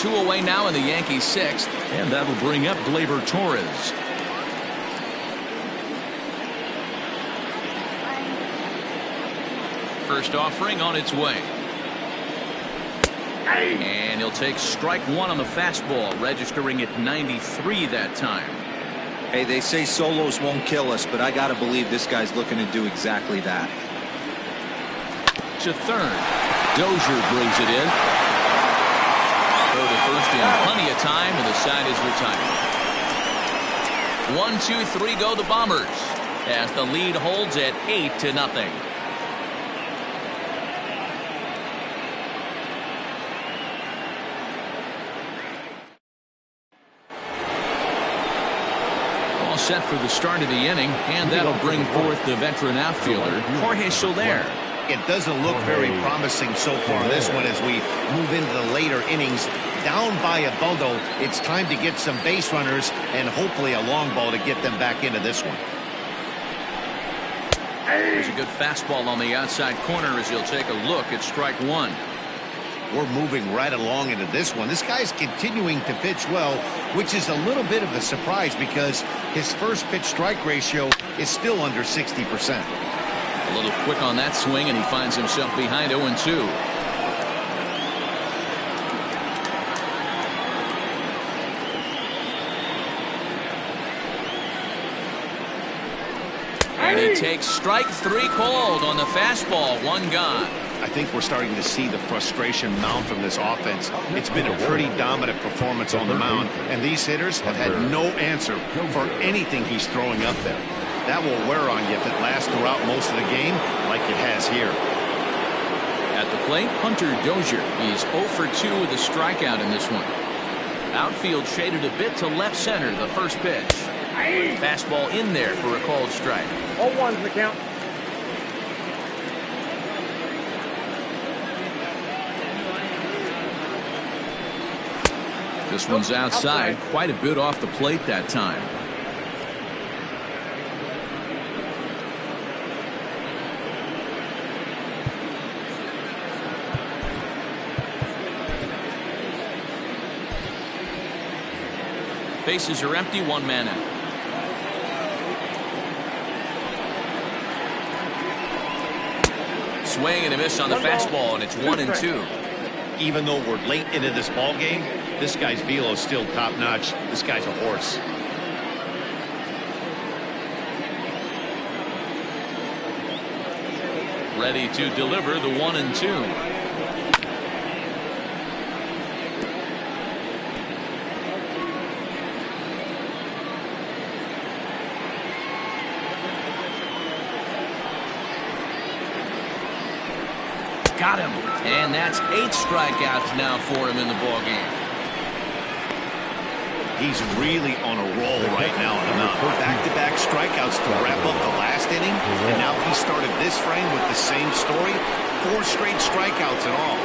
2 away now in the Yankees' 6th, and that'll bring up Gleyber Torres. First offering on its way. And he'll take strike 1 on the fastball, registering at 93 that time. Hey, they say solos won't kill us, but I got to believe this guy's looking to do exactly that. To third. Dozier brings it in. Throw to first in plenty of time, and the side is retired. 1-2-3 go the Bombers as the lead holds at 8-0. All set for the start of the inning, and that'll bring forth the veteran outfielder Jorge Soler. It doesn't look very promising so far this one as we move into the later innings. Down by a bundle, it's time to get some base runners and hopefully a long ball to get them back into this one. There's a good fastball on the outside corner as he'll take a look at strike one. We're moving right along into this one. This guy's continuing to pitch well, which is a little bit of a surprise because his first pitch strike ratio is still under 60%. A little quick on that swing, and he finds himself behind 0-2. And he takes strike three called on the fastball. One gone. I think we're starting to see the frustration mount from this offense. It's been a pretty dominant performance on the mound, and these hitters have had no answer for anything he's throwing up there. That will wear on you if it lasts throughout most of the game like it has here. At the plate, Hunter Dozier. He's 0 for 2 with a strikeout in this one. Outfield shaded a bit to left center, the first pitch. Fastball in there for a called strike. 0-1's the count. This one's outside, quite a bit off the plate that time. Bases are empty, one man out. Swing and a miss on the fastball, and it's 1-2. Even though we're late into this ball game, this guy's velo is still top notch. This guy's a horse. Ready to deliver the 1-2. Got him. And that's 8 strikeouts now for him in the ball game. He's really on a roll right now on the mound. Back-to-back strikeouts to wrap up the last inning, and now he started this frame with the same story. 4 straight strikeouts in all.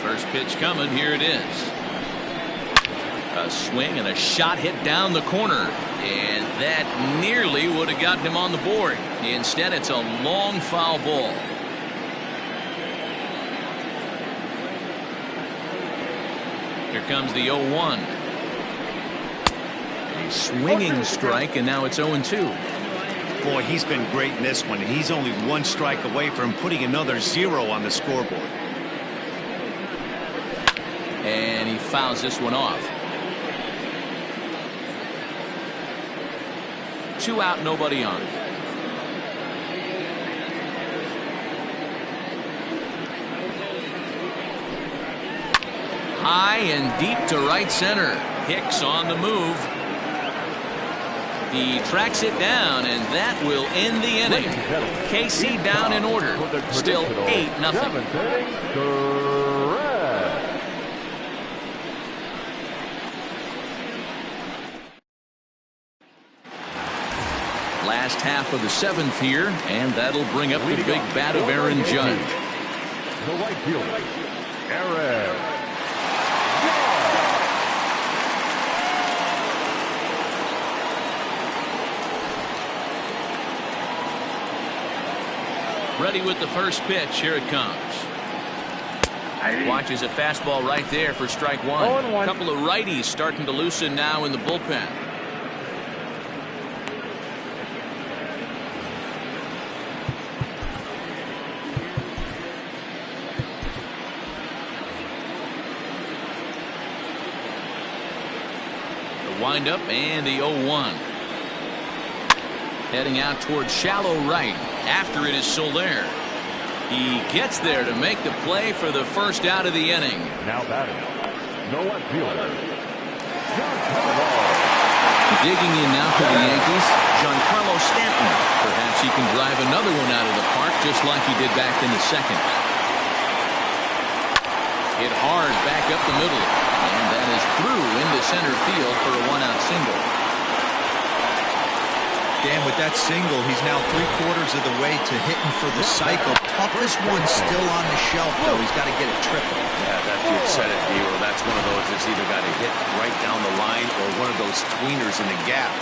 First pitch coming. Here it is. A swing and a shot hit down the corner, and that nearly would have gotten him on the board. Instead, it's a long foul ball. Here comes the 0-1. A swinging strike, and now it's 0-2. Boy, he's been great in this one. He's only 1 strike away from putting another 0 on the scoreboard. And he fouls this one off. 2 out, nobody on. High and deep to right center. Hicks on the move. He tracks it down, and that will end the inning. KC down in order. Still 8-0. Last half of the 7th here, and that'll bring up the big bat of Aaron Judge. The right fielder, Aaron Judge. Ready with the first pitch. Here it comes. Watches a fastball right there for strike one. A couple of righties starting to loosen now in the bullpen. Wind up and the 0-1. Heading out towards shallow right. After it is Soler. He gets there to make the play for the first out of the inning. now batting. No one fielder. Digging in now for the Yankees, Giancarlo Stanton. Perhaps he can drive another one out of the park just like he did back in the second. Hit hard back up the middle, and that is through into center field for a one-out single. Dan, with that single, he's now 3/4 of the way to hitting for the cycle. Toughest one still on the shelf, though. He's got to get it triple. Yeah, that's you said it, Hero. That's one of those that's either got to hit right down the line or one of those tweeners in the gap.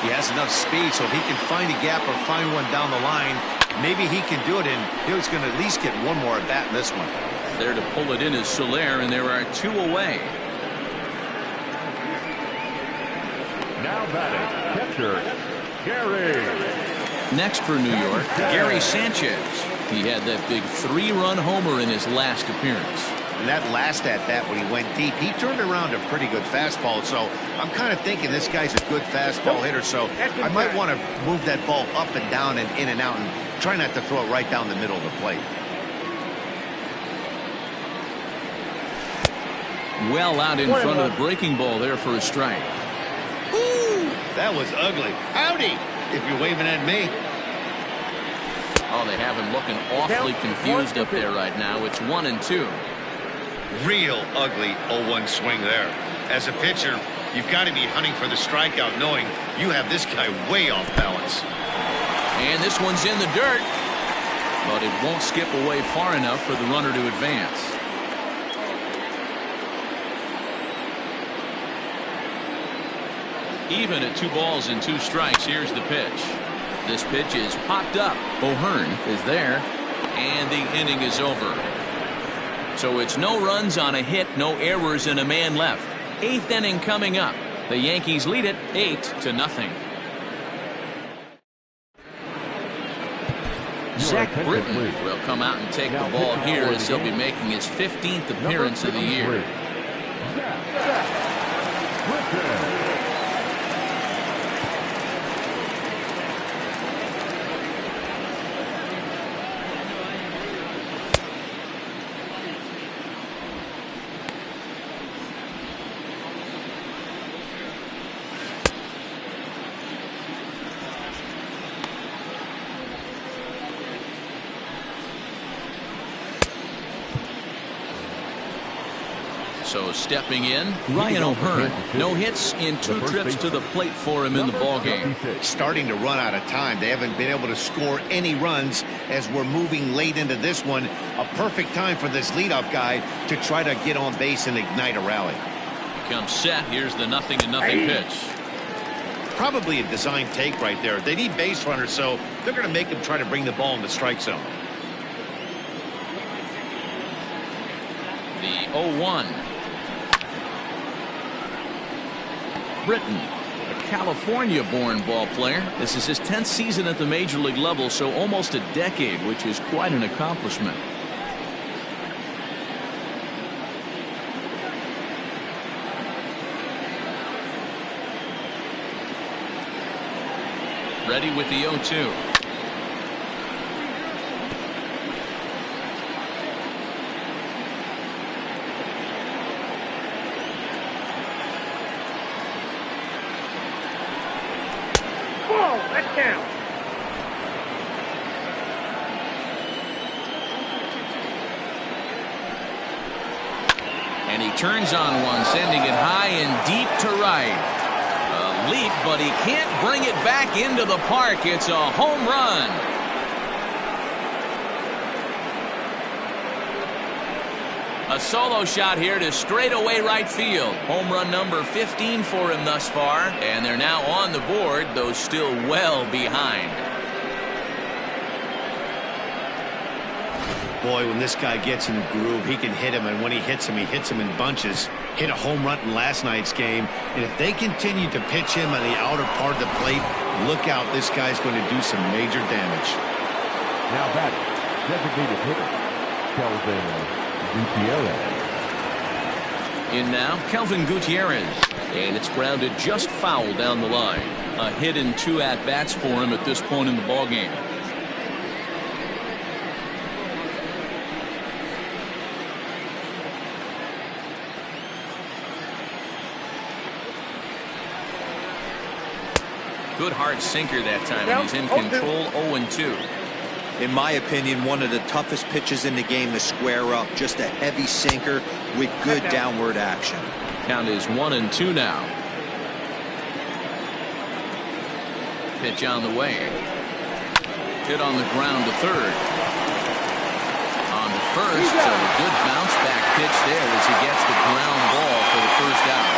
He has enough speed, so if he can find a gap or find one down the line, maybe he can do it, and he's going to at least get one more at bat in this one. There to pull it in is Soler, and there are 2 away. Now batting, catcher, Gary. Next for New York, Gary Sanchez. He had that big 3-run homer in his last appearance. And that last at-bat when he went deep, he turned around a pretty good fastball. So I'm kind of thinking this guy's a good fastball hitter. So I might want to move that ball up and down and in and out and try not to throw it right down the middle of the plate. Well out in front of the breaking ball there for a strike. Ooh, that was ugly. Howdy, if you're waving at me. Oh, they have him looking awfully confused up there right now. It's 1-2. Real ugly 0-1 swing there. As a pitcher, you've got to be hunting for the strikeout, knowing you have this guy way off balance. And this one's in the dirt, but it won't skip away far enough for the runner to advance. Even at 2 balls and 2 strikes, here's the pitch. This pitch is popped up. O'Hearn is there, and the inning is over. So it's no runs on a hit, no errors, and a man left. 8th inning coming up. The Yankees lead it 8-0. Zach Britton will come out and take the ball here as he'll be making his 15th appearance of the year. So stepping in, Ryan O'Hearn. No hits in 2 trips to the plate for him in the ballgame. Starting to run out of time. They haven't been able to score any runs as we're moving late into this one. A perfect time for this leadoff guy to try to get on base and ignite a rally. Comes set. Here's the 0-0 pitch. Probably a design take right there. They need base runners, so they're going to make him try to bring the ball in the strike zone. The 0-1. Britton, a California-born ball player. This is his 10th season at the major league level, so almost a decade, which is quite an accomplishment. Ready with the 0-2. And he turns on one, sending it high and deep to right. A leap, but he can't bring it back into the park. It's a home run. A solo shot here to straightaway right field. Home run number 15 for him thus far. And they're now on the board, though still well behind. Boy, when this guy gets in the groove, he can hit him, and when he hits him in bunches. Hit a home run in last night's game, and if they continue to pitch him on the outer part of the plate, look out, this guy's going to do some major damage. Now batting, designated hitter, Kelvin Gutierrez. In now, Kelvin Gutierrez, and it's grounded just foul down the line. A hit and 2 at-bats for him at this point in the ballgame. Good hard sinker that time, and he's in control. 0-2. In my opinion, one of the toughest pitches in the game to square up. Just a heavy sinker with good downward action. Count is 1-2 now. Pitch on the way. Hit on the ground to third. On to first, so a good bounce back pitch there as he gets the ground ball for the first out.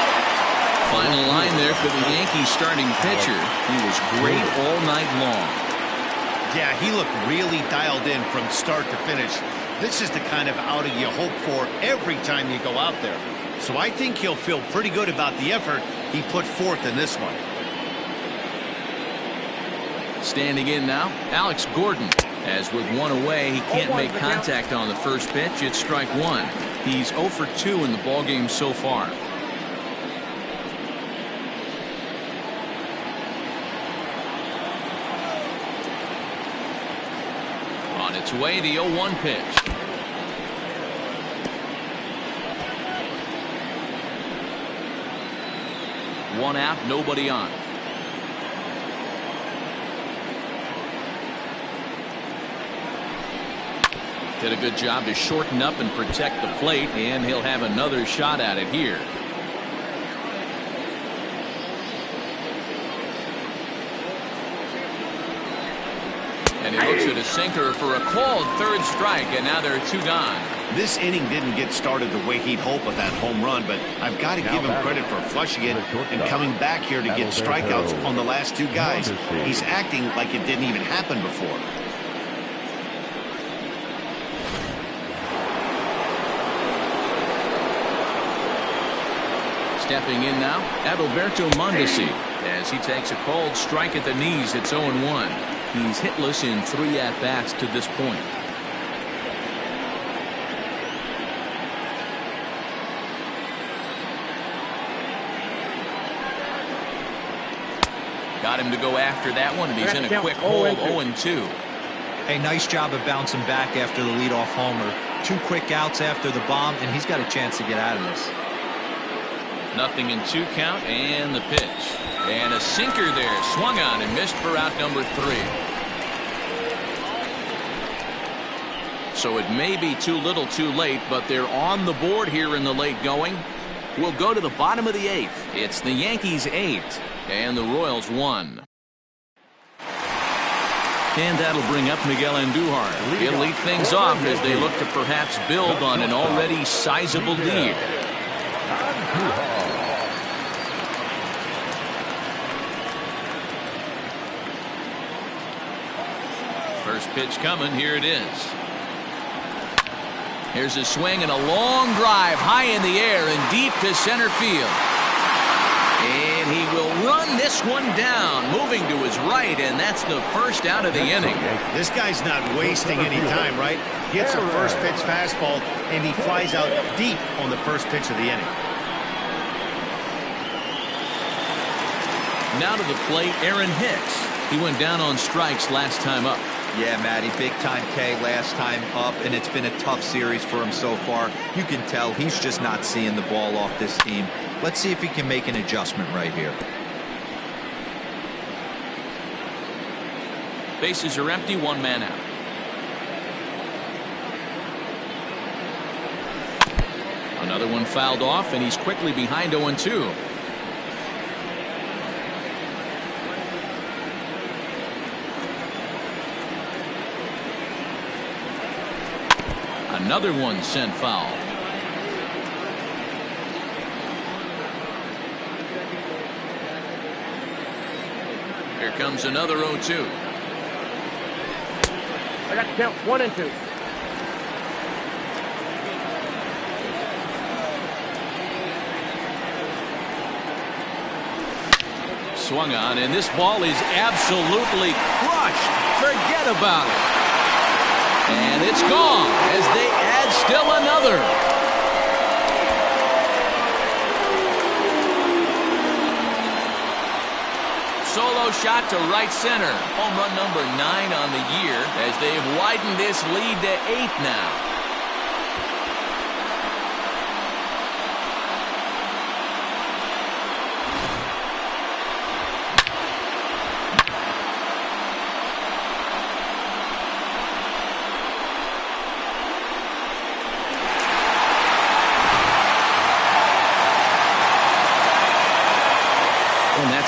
Final line there for the Yankees starting pitcher. He was great all night long. Yeah, he looked really dialed in from start to finish. This is the kind of outing you hope for every time you go out there. So I think he'll feel pretty good about the effort he put forth in this one. Standing in now, Alex Gordon. As with one away, he can't make contact on the first pitch. It's strike one. He's 0 for 2 in the ballgame so far. On its way, the 0-1 pitch. One out, nobody on. Did a good job to shorten up and protect the plate, and he'll have another shot at it here. And he looks at a sinker for a called third strike, and now there are two gone. This inning didn't get started the way he'd hope with that home run, but I've got to give him credit for flushing it and coming back here to get strikeouts on the last two guys. He's acting like it didn't even happen before. Stepping in now, Adalberto Mondesi, as he takes a called strike at the knees. It's 0-1. He's hitless in 3 at-bats to this point. Got him to go after that one, and he's in a quick hold. 0-2. Hey, nice job of bouncing back after the leadoff homer. 2 quick outs after the bomb, and he's got a chance to get out of this. 0-2 count, and the pitch. And a sinker there. Swung on and missed for out number 3. So it may be too little too late, but they're on the board here in the late going. We'll go to the bottom of the 8th. It's the Yankees 8 and the Royals 1. And that'll bring up Miguel Andujar. He'll lead things off as they look to perhaps build on an already sizable lead. First pitch coming. Here it is. Here's a swing and a long drive high in the air and deep to center field. And he will run this one down, moving to his right, and that's the first out of the inning. This guy's not wasting any time, right? Gets a first pitch fastball, and he flies out deep on the first pitch of the inning. Now to the plate, Aaron Hicks. He went down on strikes last time up. Yeah, Matty, big time K last time up, and it's been a tough series for him so far. You can tell he's just not seeing the ball off this team. Let's see if he can make an adjustment right here. Bases are empty, 1 man out. Another one fouled off, and he's quickly behind 0-2. Another one sent foul. Here comes another 0-2. I got to count 1 and 2. Swung on, and this ball is absolutely crushed. Forget about it. And it's gone as they add still another. Solo shot to right center. Home run number 9 on the year as they've widened this lead to 8 now.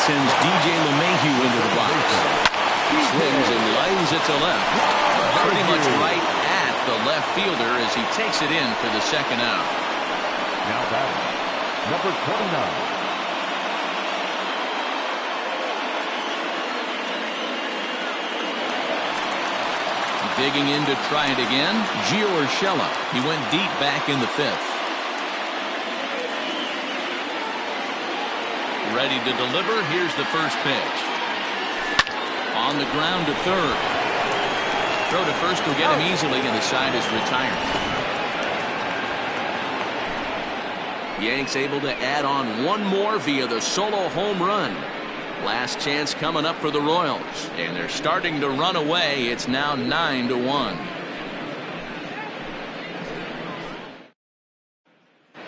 sends DJ LeMahieu into the box. Swings and lines it to left. Pretty much right at the left fielder as he takes it in for the second out. Now batting, number 29. Digging in to try it again, Gio Urshela. He went deep back in the fifth. Ready to deliver. Here's the first pitch. On the ground to third. Throw to first will get him easily, and the side is retired. Yanks able to add on one more via the solo home run. Last chance coming up for the Royals, and they're starting to run away. It's now 9-1.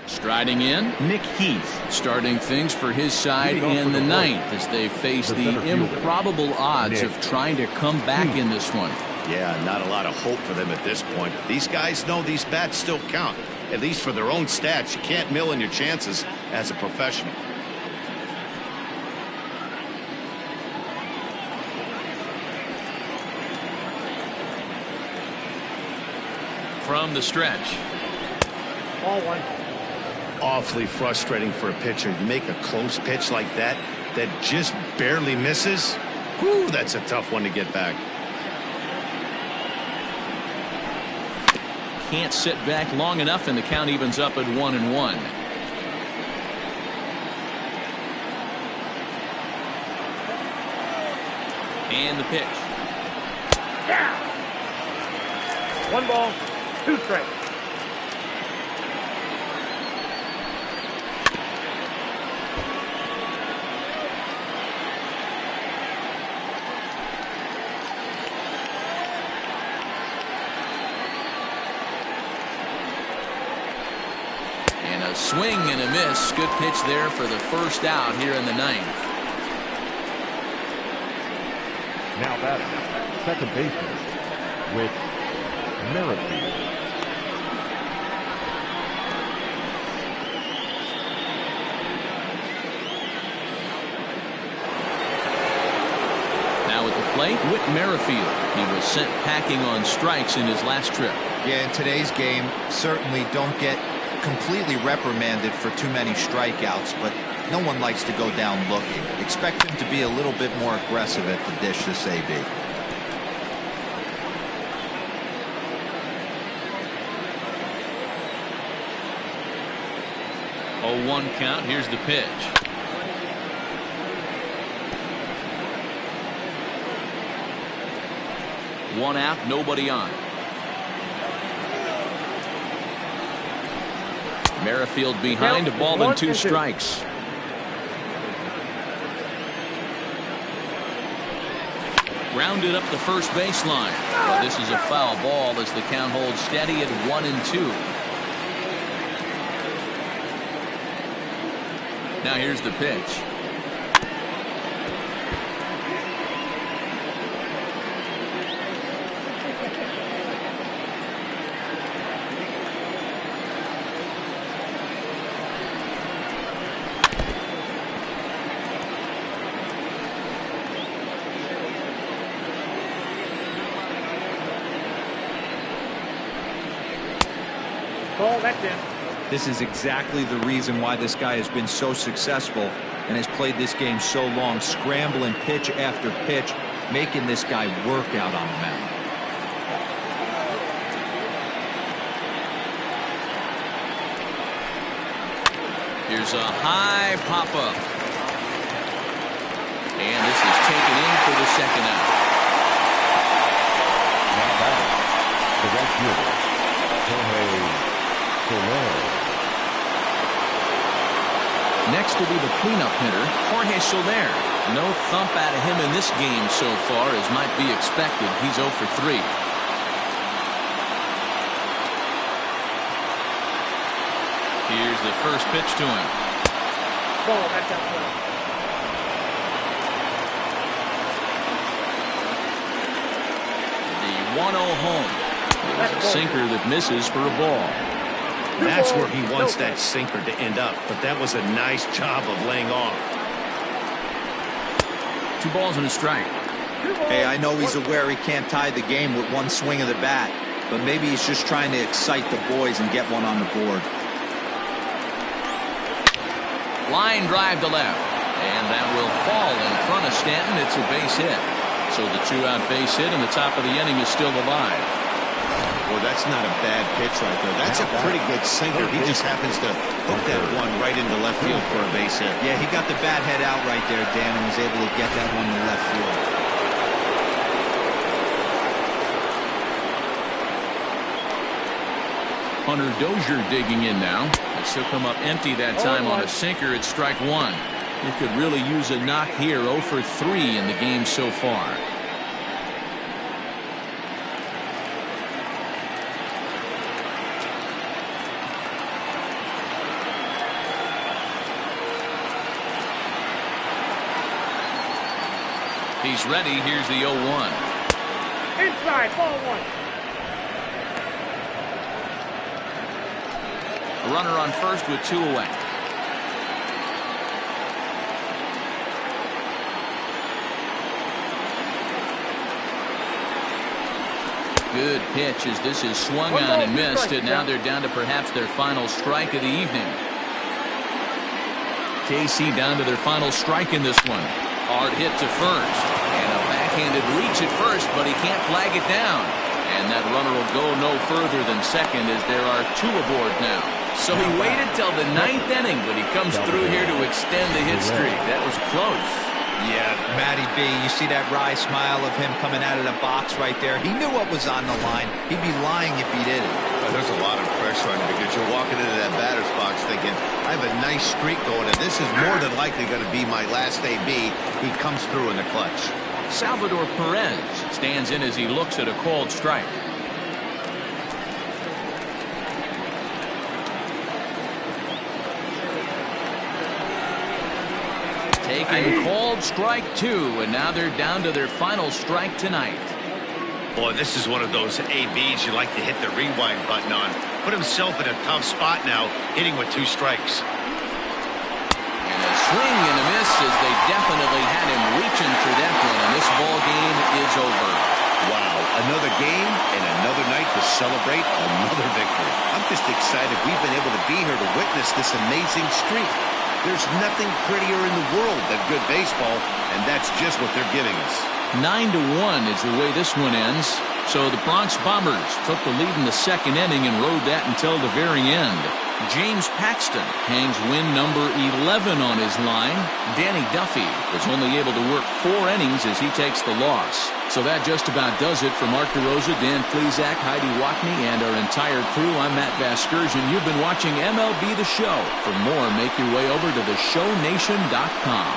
Striding in, Nick Heath, starting things for his side in the ninth as they face the improbable odds of trying to come back in this one. Yeah, not a lot of hope for them at this point. These guys know these bats still count, at least for their own stats. You can't mill in your chances as a professional. From the stretch. Ball one. Awfully frustrating for a pitcher. You make a close pitch like that just barely misses. Whew, that's a tough one to get back. Can't sit back long enough, and the count evens up at 1-1. And the pitch. Yeah. 1 ball, 2 strikes. And a swing and a miss. Good pitch there for the first out here in the ninth. Now batting, second baseman with Merrifield. Now at the plate, Whit Merrifield. He was sent packing on strikes in his last trip. Yeah, in today's game, certainly don't get completely reprimanded for too many strikeouts, but no one likes to go down looking. Expect him to be a little bit more aggressive at the dish this AB. 0-1 count. Here's the pitch. One out, nobody on. Merrifield behind, a ball and 2 strikes. Grounded up the first baseline. Well, this is a foul ball as the count holds steady at 1-2. Now here's the pitch. Ball, that's in. This is exactly the reason why this guy has been so successful and has played this game so long, scrambling pitch after pitch, making this guy work out on the mound. Here's a high pop-up. And this is taken in for the second out. Now batting, the right fielder, Jorge Soler. Next will be the cleanup hitter, Jorge Soler. No thump out of him in this game so far, as might be expected. He's 0 for 3. Here's the first pitch to him. Ball, that's outside. The 1-0 home. There's a sinker that misses for a ball. That's where he wants that sinker to end up, but that was a nice job of laying off. 2 balls and a strike. Hey, I know he's aware he can't tie the game with one swing of the bat, but maybe he's just trying to excite the boys and get one on the board. Line drive to left, and that will fall in front of Stanton. It's a base hit. So the 2-out base hit, and the top of the inning is still alive. Well, that's not a bad pitch right there. That's a pretty good sinker. He just happens to hook that one right into left field for a base hit. Yeah, he got the bat head out right there, Dan, and was able to get that one to left field. Hunter Dozier digging in now. This will come up empty that time on a sinker. It's strike 1. He could really use a knock here. 0 for 3 in the game so far. He's ready. Here's the 0-1. Inside, ball 1. A runner on first with 2 away. Good pitch as this is swung on and missed, and now they're down to perhaps their final strike of the evening. KC down to their final strike in this one. Hard hit to first, and a backhanded reach at first, but he can't flag it down. And that runner will go no further than second as there are 2 aboard now. So he waited till the 9th inning, but he comes through here to extend the hit streak. That was close. Yeah, Matty B, you see that wry smile of him coming out of the box right there. He knew what was on the line. He'd be lying if he didn't. There's a lot of pressure on you because you're walking into that batter's box thinking, I have a nice streak going, and this is more than likely going to be my last AB. He comes through in the clutch. Salvador Perez stands in as he looks at a called strike. Taking called strike 2, and now they're down to their final strike tonight. Boy, this is one of those ABs you like to hit the rewind button on. Put himself in a tough spot now, hitting with 2 strikes. And a swing and a miss as they definitely had him reaching for that one, and this ball game is over. Wow, another game and another night to celebrate another victory. I'm just excited we've been able to be here to witness this amazing streak. There's nothing prettier in the world than good baseball, and that's just what they're giving us. 9-1 is the way this one ends. So the Bronx Bombers took the lead in the 2nd inning and rode that until the very end. James Paxton hangs win number 11 on his line. Danny Duffy was only able to work 4 innings as he takes the loss. So that just about does it for Mark DeRosa, Dan Plesac, Heidi Watney, and our entire crew. I'm Matt Vasgersian. You've been watching MLB The Show. For more, make your way over to theshownation.com.